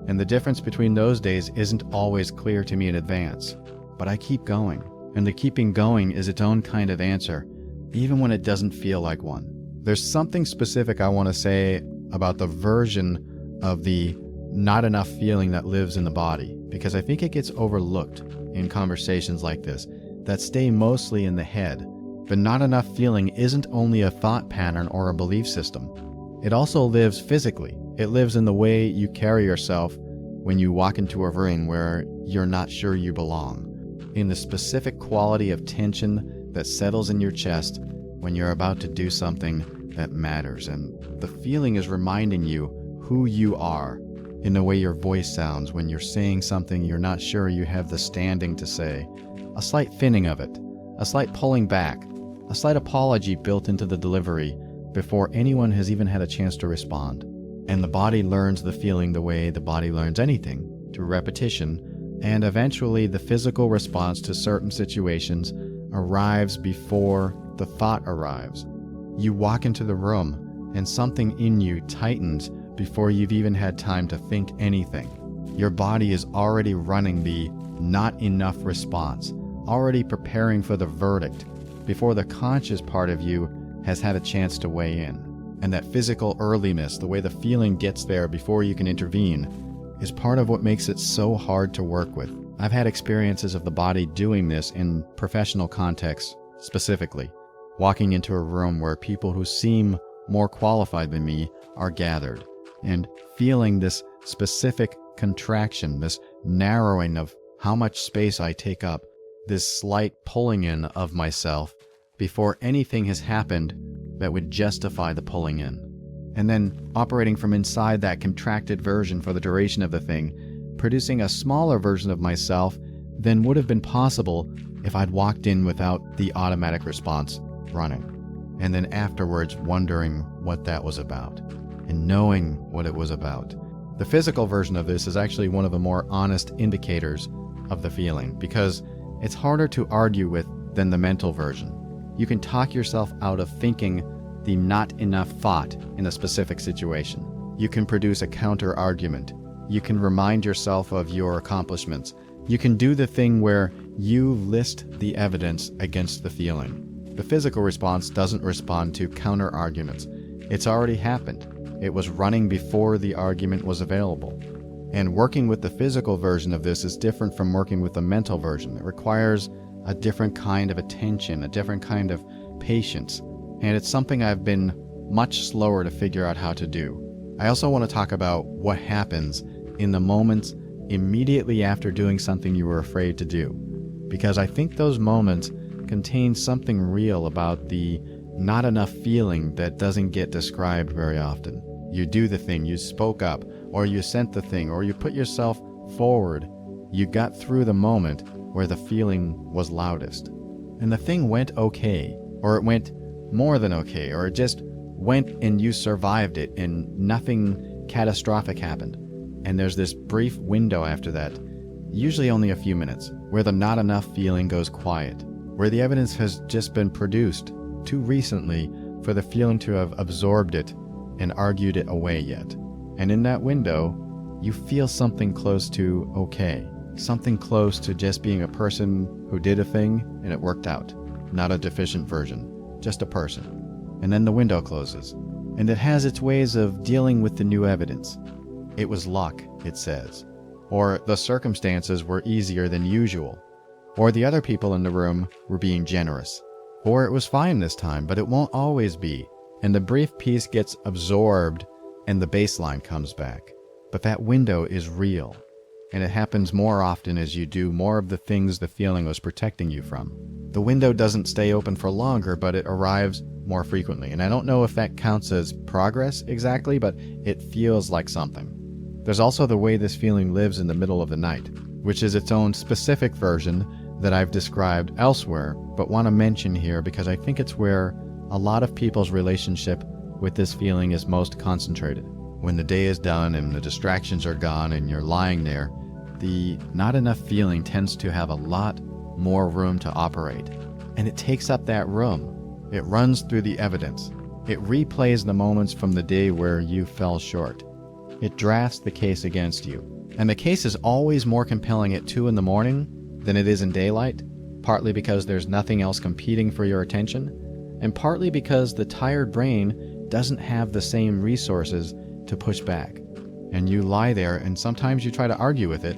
And the difference between those days isn't always clear to me in advance. But I keep going. And the keeping going is its own kind of answer, even when it doesn't feel like one. There's something specific I want to say about the version of the not enough feeling that lives in the body, because I think it gets overlooked in conversations like this that stay mostly in the head. The not enough feeling isn't only a thought pattern or a belief system. It also lives physically. It lives in the way you carry yourself when you walk into a room where you're not sure you belong, in the specific quality of tension that settles in your chest when you're about to do something that matters, and the feeling is reminding you who you are, in the way your voice sounds when you're saying something you're not sure you have the standing to say, a slight thinning of it, a slight pulling back, a slight apology built into the delivery before anyone has even had a chance to respond. And the body learns the feeling the way the body learns anything, through repetition, and eventually the physical response to certain situations arrives before the thought arrives. You walk into the room and something in you tightens before you've even had time to think anything. Your body is already running the not enough response, already preparing for the verdict before the conscious part of you has had a chance to weigh in. And that physical earliness, the way the feeling gets there before you can intervene, is part of what makes it so hard to work with. I've had experiences of the body doing this in professional contexts specifically, walking into a room where people who seem more qualified than me are gathered, and feeling this specific contraction, this narrowing of how much space I take up, this slight pulling in of myself before anything has happened that would justify the pulling in. And then operating from inside that contracted version for the duration of the thing, producing a smaller version of myself than would have been possible if I'd walked in without the automatic response running. And then afterwards wondering what that was about, and knowing what it was about. The physical version of this is actually one of the more honest indicators of the feeling, because it's harder to argue with than the mental version. You can talk yourself out of thinking the not enough thought in a specific situation. You can produce a counter argument. You can remind yourself of your accomplishments. You can do the thing where you list the evidence against the feeling. The physical response doesn't respond to counter arguments. It's already happened. It was running before the argument was available. And working with the physical version of this is different from working with the mental version. It requires a different kind of attention, a different kind of patience. And it's something I've been much slower to figure out how to do. I also want to talk about what happens in the moments immediately after doing something you were afraid to do, because I think those moments contain something real about the not enough feeling that doesn't get described very often. You do the thing, you spoke up, or you sent the thing, or you put yourself forward. You got through the moment where the feeling was loudest. And the thing went okay, or it went more than okay, or it just went and you survived it and nothing catastrophic happened. And there's this brief window after that, usually only a few minutes, where the not enough feeling goes quiet, where the evidence has just been produced too recently for the feeling to have absorbed it and argued it away yet. And in that window, you feel something close to okay, something close to just being a person who did a thing and it worked out, not a deficient version, just a person. And then the window closes, and it has its ways of dealing with the new evidence. It was luck, it says, or the circumstances were easier than usual, or the other people in the room were being generous, or it was fine this time, but it won't always be, and the brief piece gets absorbed and the baseline comes back. But that window is real, and it happens more often as you do more of the things the feeling was protecting you from. The window doesn't stay open for longer, but it arrives more frequently, and I don't know if that counts as progress exactly, but it feels like something. There's also the way this feeling lives in the middle of the night, which is its own specific version that I've described elsewhere, but want to mention here because I think it's where a lot of people's relationship with this feeling is most concentrated. When the day is done and the distractions are gone and you're lying there, the not enough feeling tends to have a lot more room to operate. And it takes up that room. It runs through the evidence. It replays the moments from the day where you fell short. It drafts the case against you. And the case is always more compelling at 2 in the morning than it is in daylight, partly because there's nothing else competing for your attention, and partly because the tired brain doesn't have the same resources to push back. And you lie there, and sometimes you try to argue with it,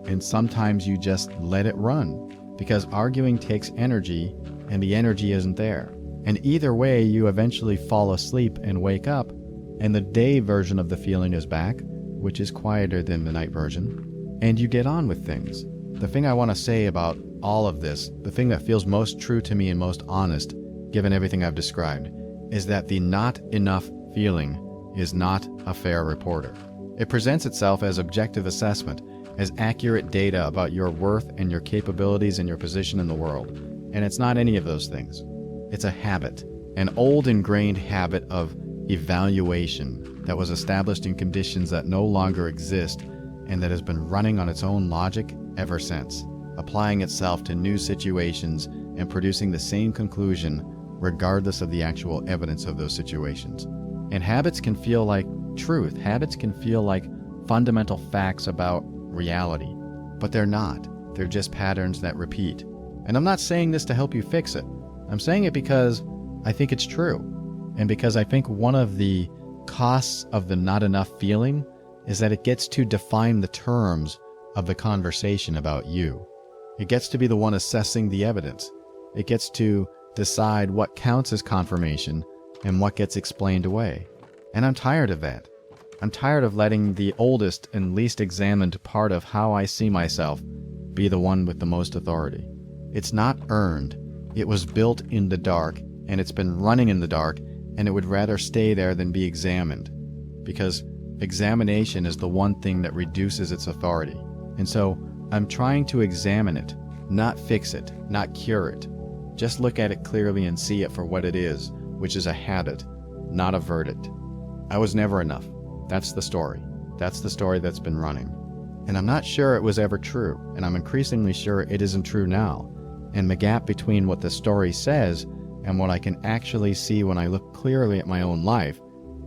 and sometimes you just let it run, because arguing takes energy, and the energy isn't there. And either way, you eventually fall asleep and wake up, and the day version of the feeling is back, which is quieter than the night version, and you get on with things. The thing I want to say about all of this, the thing that feels most true to me and most honest, given everything I've described, is that the not enough feeling is not a fair reporter. It presents itself as objective assessment, as accurate data about your worth and your capabilities and your position in the world. And it's not any of those things. It's a habit, an old ingrained habit of evaluation that was established in conditions that no longer exist and that has been running on its own logic ever since, applying itself to new situations and producing the same conclusion regardless of the actual evidence of those situations. And habits can feel like truth. Habits can feel like fundamental facts about reality, but they're not. They're just patterns that repeat. And I'm not saying this to help you fix it. I'm saying it because I think it's true. And because I think one of the costs of the not enough feeling is that it gets to define the terms of the conversation about you. It gets to be the one assessing the evidence. It gets to decide what counts as confirmation and what gets explained away. And I'm tired of that. I'm tired of letting the oldest and least examined part of how I see myself be the one with the most authority. It's not earned. It was built in the dark, and it's been running in the dark, and it would rather stay there than be examined, because examination is the one thing that reduces its authority. And so I'm trying to examine it, not fix it, not cure it. Just look at it clearly and see it for what it is, which is a habit, not a verdict. I was never enough. That's the story. That's the story that's been running. And I'm not sure it was ever true, and I'm increasingly sure it isn't true now. And the gap between what the story says and what I can actually see when I look clearly at my own life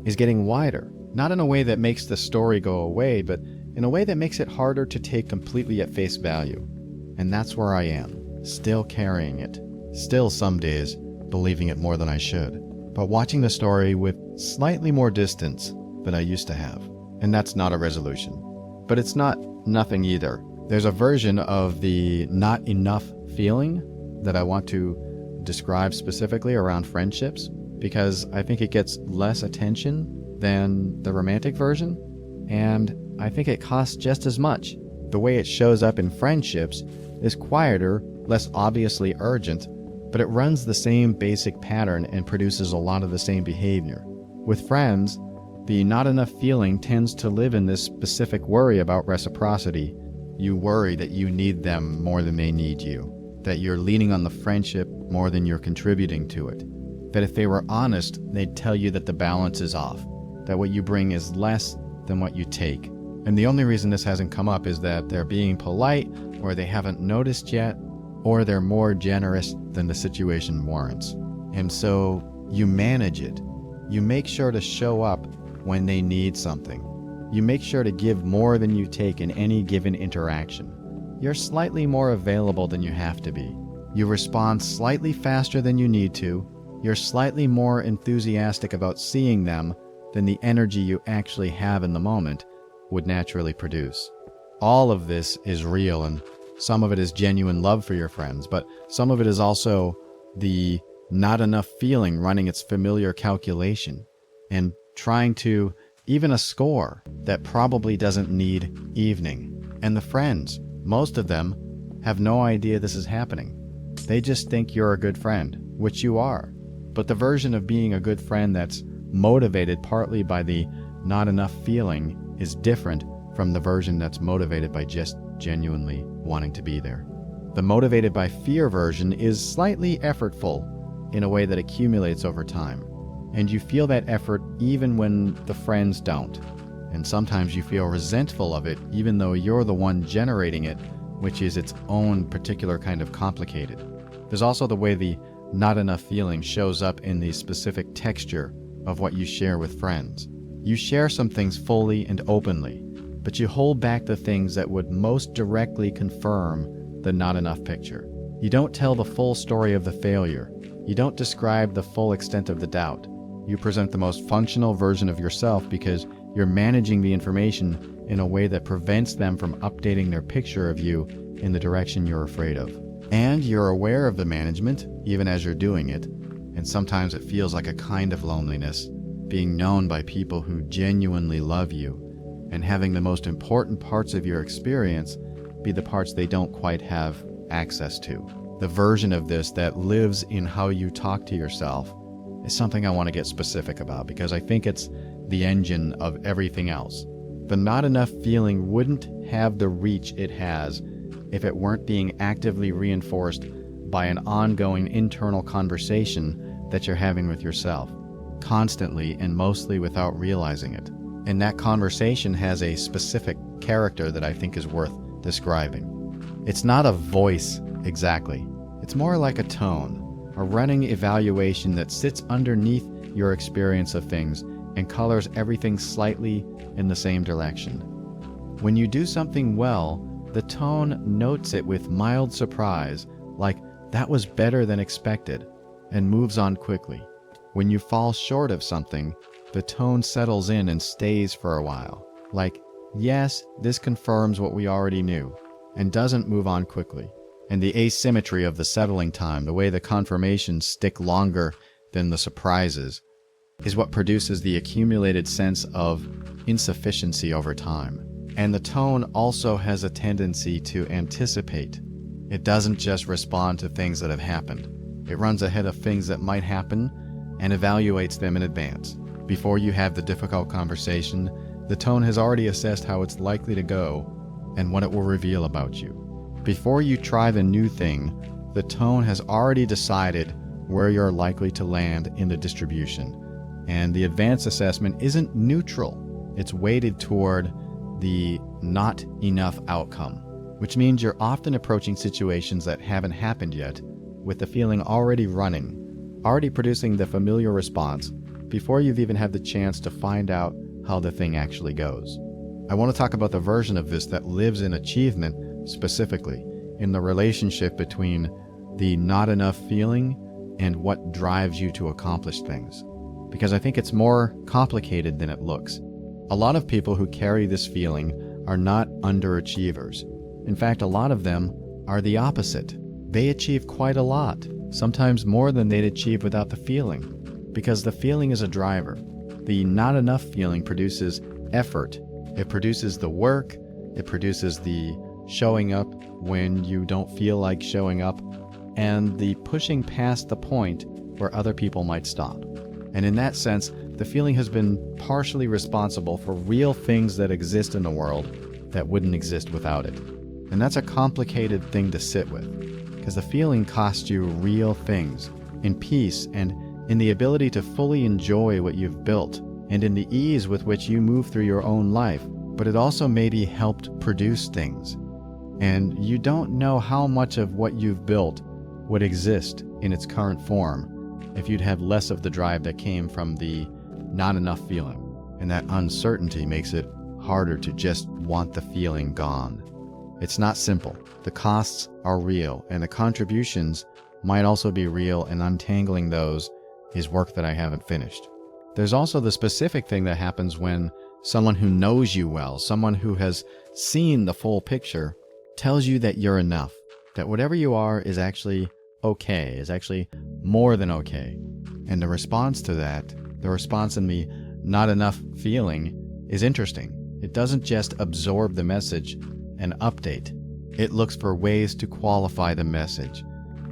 is getting wider. Not in a way that makes the story go away, but in a way that makes it harder to take completely at face value. And that's where I am, still carrying it. Still some days believing it more than I should, but watching the story with slightly more distance than I used to have. And that's not a resolution. But it's not nothing either. There's a version of the not enough feeling that I want to describe specifically around friendships, because I think it gets less attention than the romantic version, and I think it costs just as much. The way it shows up in friendships is quieter, less obviously urgent, but it runs the same basic pattern and produces a lot of the same behavior. With friends, the not enough feeling tends to live in this specific worry about reciprocity. You worry that you need them more than they need you, that you're leaning on the friendship more than you're contributing to it, that if they were honest, they'd tell you that the balance is off, that what you bring is less than what you take. And the only reason this hasn't come up is that they're being polite, or they haven't noticed yet, or they're more generous than the situation warrants. And so you manage it. You make sure to show up when they need something. You make sure to give more than you take in any given interaction. You're slightly more available than you have to be. You respond slightly faster than you need to. You're slightly more enthusiastic about seeing them than the energy you actually have in the moment would naturally produce. All of this is real, and some of it is genuine love for your friends, but some of it is also the not enough feeling running its familiar calculation and trying to even a score that probably doesn't need evening. And the friends, most of them, have no idea this is happening. They just think you're a good friend, which you are. But the version of being a good friend that's motivated partly by the not enough feeling is different from the version that's motivated by just genuinely wanting to be there. The motivated by fear version is slightly effortful in a way that accumulates over time. And you feel that effort even when the friends don't. And sometimes you feel resentful of it even though you're the one generating it, which is its own particular kind of complicated. There's also the way the not enough feeling shows up in the specific texture of what you share with friends. You share some things fully and openly, but you hold back the things that would most directly confirm the not enough picture. You don't tell the full story of the failure. You don't describe the full extent of the doubt. You present the most functional version of yourself because you're managing the information in a way that prevents them from updating their picture of you in the direction you're afraid of. And you're aware of the management, even as you're doing it, and sometimes it feels like a kind of loneliness, being known by people who genuinely love you, and having the most important parts of your experience be the parts they don't quite have access to. The version of this that lives in how you talk to yourself is something I want to get specific about because I think it's the engine of everything else. The not enough feeling wouldn't have the reach it has if it weren't being actively reinforced by an ongoing internal conversation that you're having with yourself, constantly and mostly without realizing it. And that conversation has a specific character that I think is worth describing. It's not a voice exactly. It's more like a tone, a running evaluation that sits underneath your experience of things and colors everything slightly in the same direction. When you do something well, the tone notes it with mild surprise, like that was better than expected, and moves on quickly. When you fall short of something, the tone settles in and stays for a while, like, yes, this confirms what we already knew, and doesn't move on quickly. And the asymmetry of the settling time, the way the confirmations stick longer than the surprises, is what produces the accumulated sense of insufficiency over time. And the tone also has a tendency to anticipate. It doesn't just respond to things that have happened. It runs ahead of things that might happen and evaluates them in advance. Before you have the difficult conversation, the tone has already assessed how it's likely to go and what it will reveal about you. Before you try the new thing, the tone has already decided where you're likely to land in the distribution. And the advanced assessment isn't neutral. It's weighted toward the not enough outcome, which means you're often approaching situations that haven't happened yet with the feeling already running, already producing the familiar response before you've even had the chance to find out how the thing actually goes. I want to talk about the version of this that lives in achievement specifically, in the relationship between the not enough feeling and what drives you to accomplish things. Because I think it's more complicated than it looks. A lot of people who carry this feeling are not underachievers. In fact, a lot of them are the opposite. They achieve quite a lot, sometimes more than they'd achieve without the feeling, because the feeling is a driver. The not enough feeling produces effort. It produces the work. It produces the showing up when you don't feel like showing up, and the pushing past the point where other people might stop. And in that sense, the feeling has been partially responsible for real things that exist in the world that wouldn't exist without it. And that's a complicated thing to sit with, because the feeling costs you real things, in peace and in the ability to fully enjoy what you've built, and in the ease with which you move through your own life. But it also maybe helped produce things. And you don't know how much of what you've built would exist in its current form if you'd have less of the drive that came from the not enough feeling. And that uncertainty makes it harder to just want the feeling gone. It's not simple. The costs are real, and the contributions might also be real, and untangling those is work that I haven't finished. There's also the specific thing that happens when someone who knows you well, someone who has seen the full picture, tells you that you're enough, that whatever you are is actually okay, is actually more than okay. And the response to that, the response in the not enough feeling, is interesting. It doesn't just absorb the message and update. It looks for ways to qualify the message.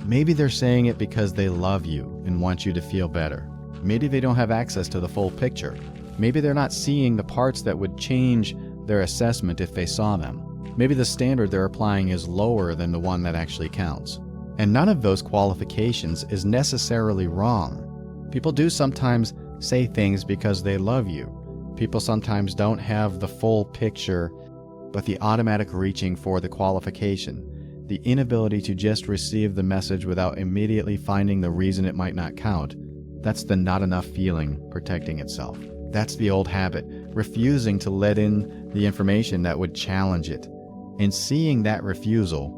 Maybe they're saying it because they love you and want you to feel better. Maybe they don't have access to the full picture. Maybe they're not seeing the parts that would change their assessment if they saw them. Maybe the standard they're applying is lower than the one that actually counts. And none of those qualifications is necessarily wrong. People do sometimes say things because they love you. People sometimes don't have the full picture, but the automatic reaching for the qualification, the inability to just receive the message without immediately finding the reason it might not count, that's the not enough feeling protecting itself. That's the old habit refusing to let in the information that would challenge it. And seeing that refusal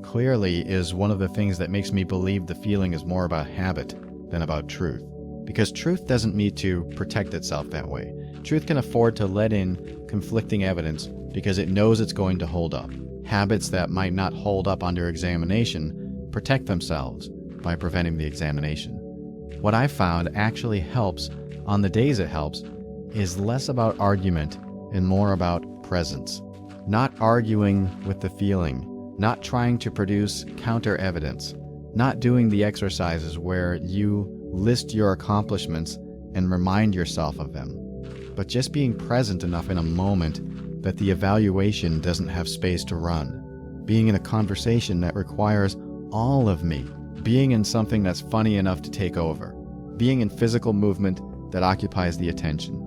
clearly is one of the things that makes me believe the feeling is more about habit than about truth. Because truth doesn't need to protect itself that way. Truth can afford to let in conflicting evidence because it knows it's going to hold up. Habits that might not hold up under examination protect themselves by preventing the examination. What I found actually helps on the days it helps is less about argument and more about presence. Not arguing with the feeling, not trying to produce counter evidence, not doing the exercises where you list your accomplishments and remind yourself of them, but just being present enough in a moment that the evaluation doesn't have space to run. Being in a conversation that requires all of me. Being in something that's funny enough to take over. Being in physical movement that occupies the attention.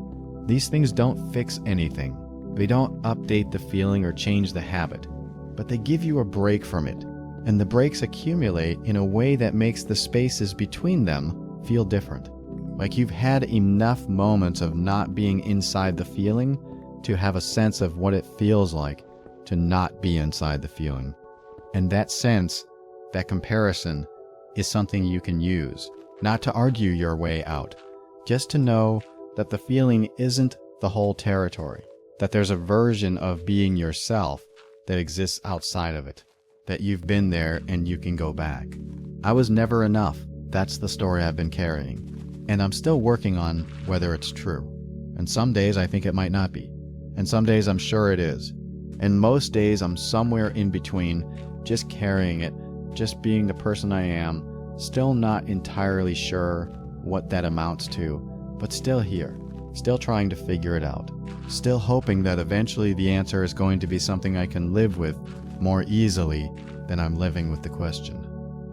These things don't fix anything. They don't update the feeling or change the habit, but they give you a break from it. And the breaks accumulate in a way that makes the spaces between them feel different. Like you've had enough moments of not being inside the feeling to have a sense of what it feels like to not be inside the feeling. And that sense, that comparison, is something you can use, not to argue your way out, just to know that the feeling isn't the whole territory, that there's a version of being yourself that exists outside of it, that you've been there and you can go back. I was never enough. That's the story I've been carrying. And I'm still working on whether it's true. And some days I think it might not be. And some days I'm sure it is. And most days I'm somewhere in between, just carrying it, just being the person I am, still not entirely sure what that amounts to, but still here, still trying to figure it out, still hoping that eventually the answer is going to be something I can live with more easily than I'm living with the question.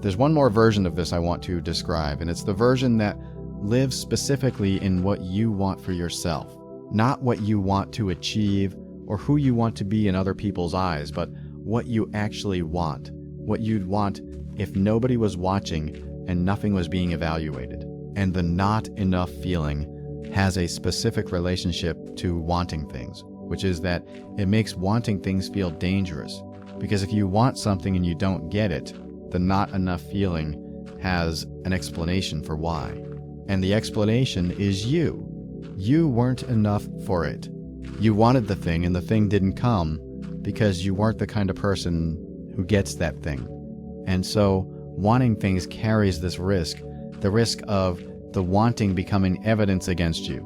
There's one more version of this I want to describe, and it's the version that lives specifically in what you want for yourself, not what you want to achieve or who you want to be in other people's eyes, but what you actually want, what you'd want if nobody was watching and nothing was being evaluated. And the not enough feeling has a specific relationship to wanting things, which is that it makes wanting things feel dangerous. Because if you want something and you don't get it, the not enough feeling has an explanation for why. And the explanation is you. You weren't enough for it. You wanted the thing and the thing didn't come because you weren't the kind of person who gets that thing. And so wanting things carries this risk, the risk of the wanting becoming evidence against you.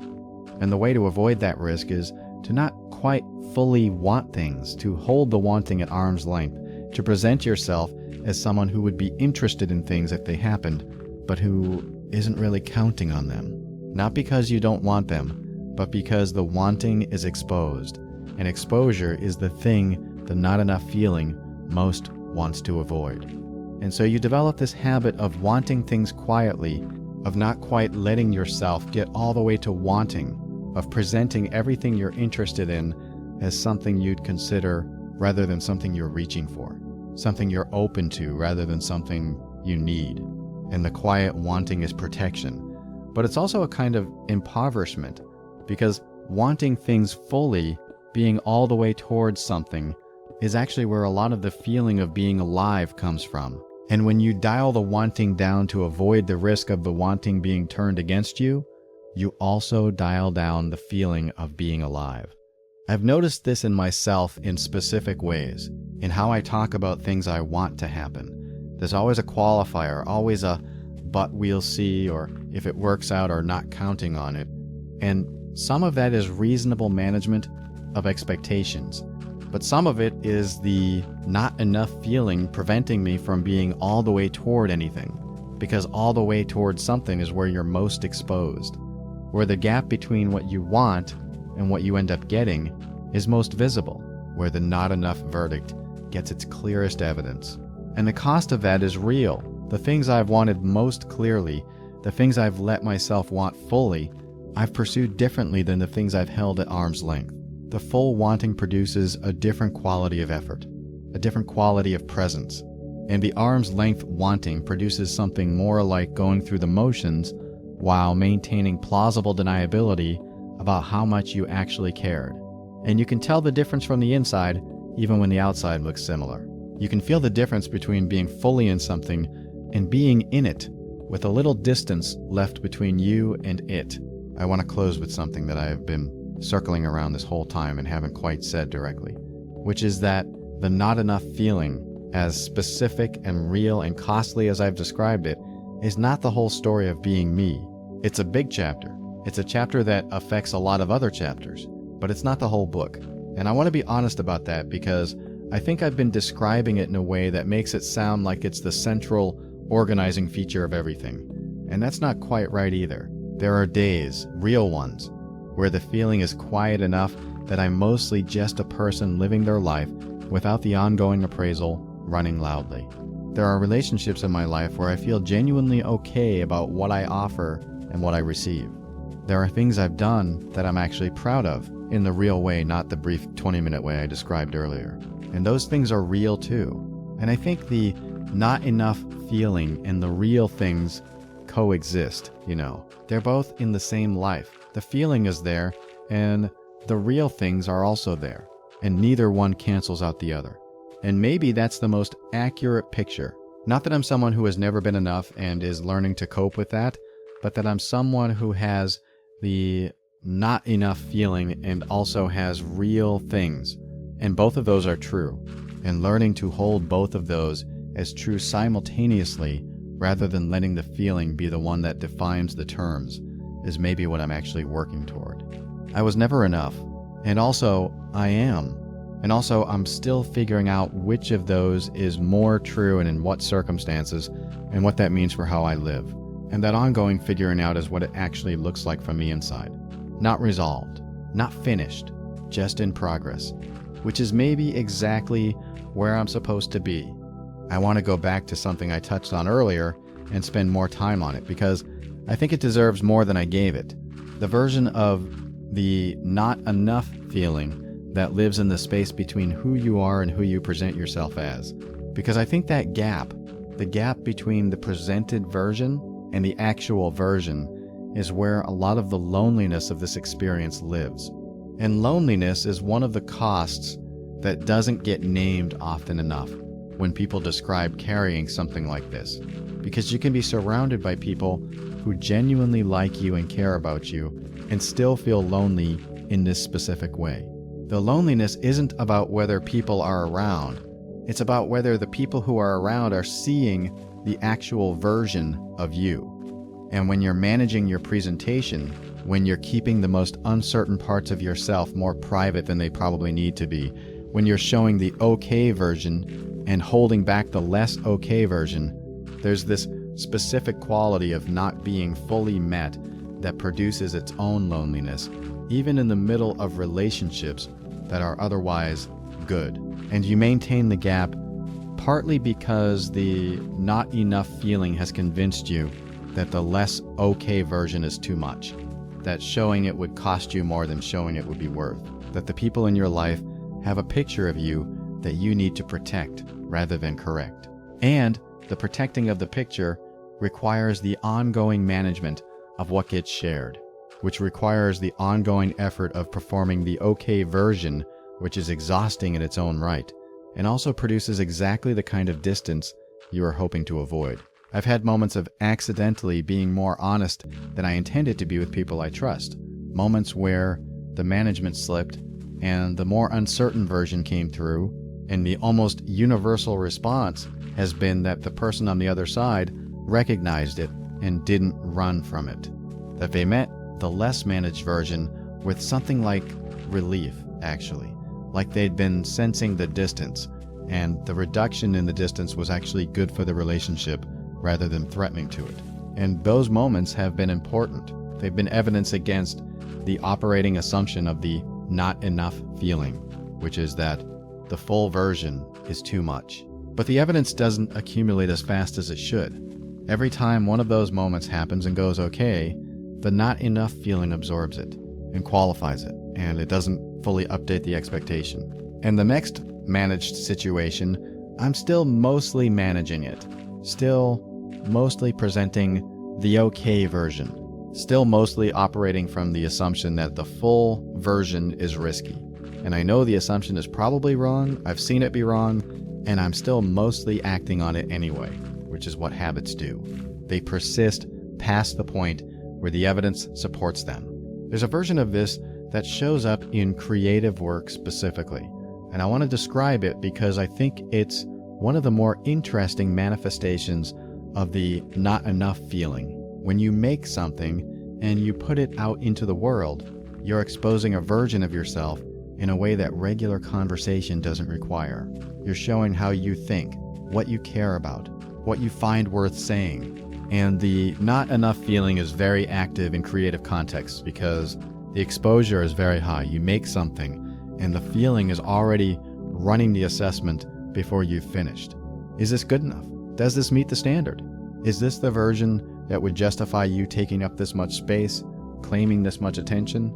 And the way to avoid that risk is to not quite fully want things, to hold the wanting at arm's length, to present yourself as someone who would be interested in things if they happened, but who isn't really counting on them. Not because you don't want them, but because the wanting is exposed, and exposure is the thing the not enough feeling most wants to avoid. And so you develop this habit of wanting things quietly, of not quite letting yourself get all the way to wanting, of presenting everything you're interested in as something you'd consider rather than something you're reaching for, something you're open to rather than something you need. And the quiet wanting is protection. But it's also a kind of impoverishment, because wanting things fully, being all the way towards something, is actually where a lot of the feeling of being alive comes from. And when you dial the wanting down to avoid the risk of the wanting being turned against you, you also dial down the feeling of being alive. I've noticed this in myself in specific ways, in how I talk about things I want to happen. There's always a qualifier, always a but we'll see, or if it works out, or not counting on it. And some of that is reasonable management of expectations. But some of it is the not enough feeling preventing me from being all the way toward anything. Because all the way toward something is where you're most exposed. Where the gap between what you want and what you end up getting is most visible. Where the not enough verdict gets its clearest evidence. And the cost of that is real. The things I've wanted most clearly, the things I've let myself want fully, I've pursued differently than the things I've held at arm's length. The full wanting produces a different quality of effort, a different quality of presence. And the arm's length wanting produces something more like going through the motions while maintaining plausible deniability about how much you actually cared. And you can tell the difference from the inside, even when the outside looks similar. You can feel the difference between being fully in something and being in it, with a little distance left between you and it. I want to close with something that I have been circling around this whole time and haven't quite said directly, which is that the not enough feeling, as specific and real and costly as I've described it, is not the whole story of being me. It's a big chapter. It's a chapter that affects a lot of other chapters, but it's not the whole book. And I want to be honest about that because I think I've been describing it in a way that makes it sound like it's the central organizing feature of everything. And that's not quite right either. There are days, real ones, where the feeling is quiet enough that I'm mostly just a person living their life without the ongoing appraisal running loudly. There are relationships in my life where I feel genuinely okay about what I offer and what I receive. There are things I've done that I'm actually proud of, in the real way, not the brief 20-minute way I described earlier. And those things are real too. And I think the not enough feeling and the real things coexist, They're both in the same life. The feeling is there, and the real things are also there. And neither one cancels out the other. And maybe that's the most accurate picture. Not that I'm someone who has never been enough and is learning to cope with that, but that I'm someone who has the not enough feeling and also has real things. And both of those are true. And learning to hold both of those as true simultaneously, rather than letting the feeling be the one that defines the terms, is maybe what I'm actually working toward. I was never enough. And also, I am. And also, I'm still figuring out which of those is more true and in what circumstances, and what that means for how I live. And that ongoing figuring out is what it actually looks like from the inside. Not resolved, not finished, just in progress, which is maybe exactly where I'm supposed to be. I want to go back to something I touched on earlier and spend more time on it because I think it deserves more than I gave it. The version of the not enough feeling that lives in the space between who you are and who you present yourself as. Because I think that gap, the gap between the presented version and the actual version, is where a lot of the loneliness of this experience lives. And loneliness is one of the costs that doesn't get named often enough when people describe carrying something like this. Because you can be surrounded by people who genuinely like you and care about you and still feel lonely in this specific way. The loneliness isn't about whether people are around. It's about whether the people who are around are seeing the actual version of you. And when you're managing your presentation, when you're keeping the most uncertain parts of yourself more private than they probably need to be, when you're showing the okay version and holding back the less okay version, there's this specific quality of not being fully met that produces its own loneliness, even in the middle of relationships that are otherwise good. And you maintain the gap partly because the not enough feeling has convinced you that the less okay version is too much, that showing it would cost you more than showing it would be worth, that the people in your life have a picture of you that you need to protect rather than correct. And the protecting of the picture requires the ongoing management of what gets shared, which requires the ongoing effort of performing the okay version, which is exhausting in its own right, and also produces exactly the kind of distance you are hoping to avoid. I've had moments of accidentally being more honest than I intended to be with people I trust, moments where the management slipped and the more uncertain version came through, and the almost universal response has been that the person on the other side recognized it and didn't run from it. That they met the less managed version with something like relief, actually. Like they'd been sensing the distance, and the reduction in the distance was actually good for the relationship rather than threatening to it. And those moments have been important. They've been evidence against the operating assumption of the not enough feeling, which is that the full version is too much. But the evidence doesn't accumulate as fast as it should. Every time one of those moments happens and goes okay, the not enough feeling absorbs it and qualifies it, and it doesn't fully update the expectation. And the next managed situation, I'm still mostly managing it, still mostly presenting the okay version, still mostly operating from the assumption that the full version is risky. And I know the assumption is probably wrong, I've seen it be wrong, and I'm still mostly acting on it anyway, which is what habits do. They persist past the point where the evidence supports them. There's a version of this that shows up in creative work specifically, and I want to describe it because I think it's one of the more interesting manifestations of the not enough feeling. When you make something and you put it out into the world, you're exposing a version of yourself in a way that regular conversation doesn't require. You're showing how you think, what you care about, what you find worth saying. And the not enough feeling is very active in creative contexts because the exposure is very high. You make something and the feeling is already running the assessment before you've finished. Is this good enough? Does this meet the standard? Is this the version that would justify you taking up this much space, claiming this much attention?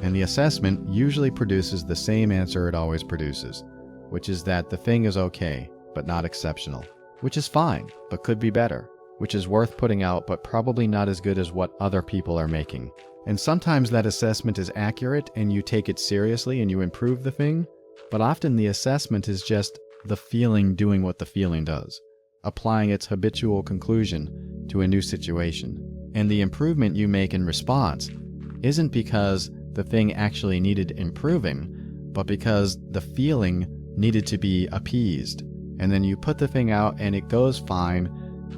And the assessment usually produces the same answer it always produces, which is that the thing is okay, but not exceptional, which is fine, but could be better, which is worth putting out, but probably not as good as what other people are making. And sometimes that assessment is accurate and you take it seriously and you improve the thing, but often the assessment is just the feeling doing what the feeling does, applying its habitual conclusion to a new situation. And the improvement you make in response isn't because the thing actually needed improving, but because the feeling needed to be appeased. And then you put the thing out and it goes fine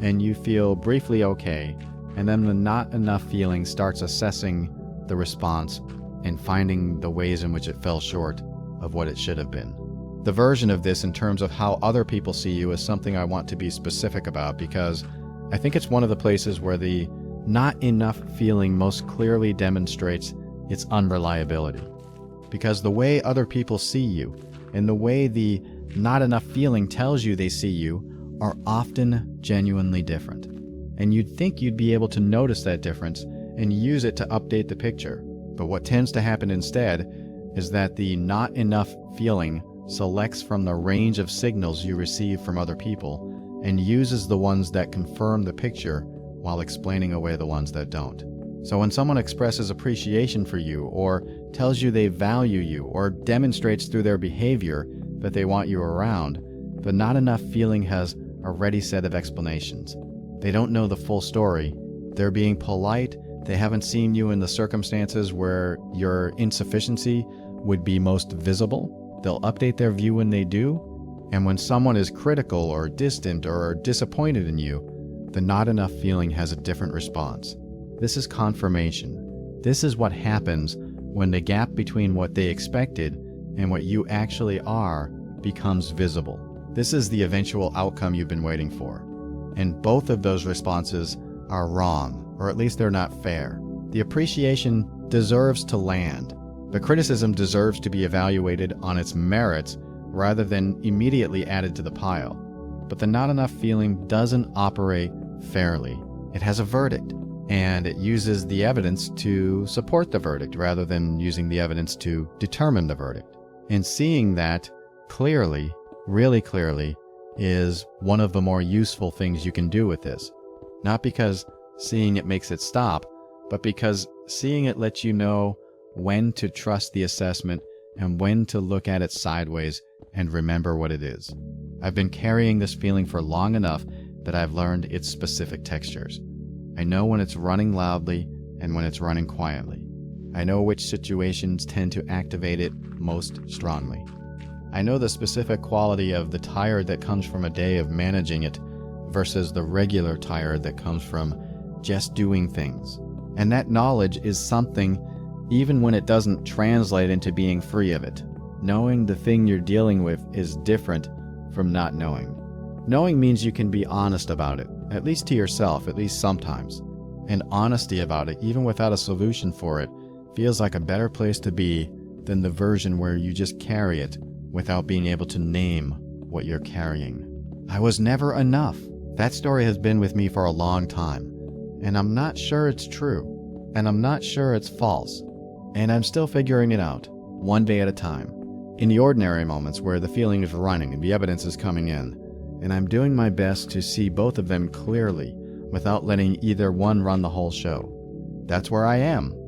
and you feel briefly okay, and then the not enough feeling starts assessing the response and finding the ways in which it fell short of what it should have been. The version of this in terms of how other people see you is something I want to be specific about because I think it's one of the places where the not enough feeling most clearly demonstrates its unreliability. Because the way other people see you and the way the not enough feeling tells you they see you are often genuinely different. And you'd think you'd be able to notice that difference and use it to update the picture. But what tends to happen instead is that the not enough feeling selects from the range of signals you receive from other people and uses the ones that confirm the picture while explaining away the ones that don't. So when someone expresses appreciation for you or tells you they value you or demonstrates through their behavior that they want you around, the not enough feeling has a ready set of explanations. They don't know the full story. They're being polite. They haven't seen you in the circumstances where your insufficiency would be most visible. They'll update their view when they do. And when someone is critical or distant or disappointed in you, the not enough feeling has a different response. This is confirmation. This is what happens when the gap between what they expected and what you actually are becomes visible. This is the eventual outcome you've been waiting for. And both of those responses are wrong, or at least they're not fair. The appreciation deserves to land. The criticism deserves to be evaluated on its merits rather than immediately added to the pile. But the not enough feeling doesn't operate fairly. It has a verdict, and it uses the evidence to support the verdict rather than using the evidence to determine the verdict. And seeing that clearly, really clearly, is one of the more useful things you can do with this. Not because seeing it makes it stop, but because seeing it lets you know when to trust the assessment and when to look at it sideways and remember what it is. I've been carrying this feeling for long enough that I've learned its specific textures. I know when it's running loudly and when it's running quietly. I know which situations tend to activate it most strongly. I know the specific quality of the tired that comes from a day of managing it versus the regular tired that comes from just doing things. And that knowledge is something even when it doesn't translate into being free of it. Knowing the thing you're dealing with is different from not knowing. Knowing means you can be honest about it, at least to yourself, at least sometimes. And honesty about it, even without a solution for it, feels like a better place to be than the version where you just carry it without being able to name what you're carrying. I was never enough. That story has been with me for a long time, and I'm not sure it's true, and I'm not sure it's false, and I'm still figuring it out, one day at a time. In the ordinary moments where the feeling is running and the evidence is coming in, and I'm doing my best to see both of them clearly without letting either one run the whole show. That's where I am.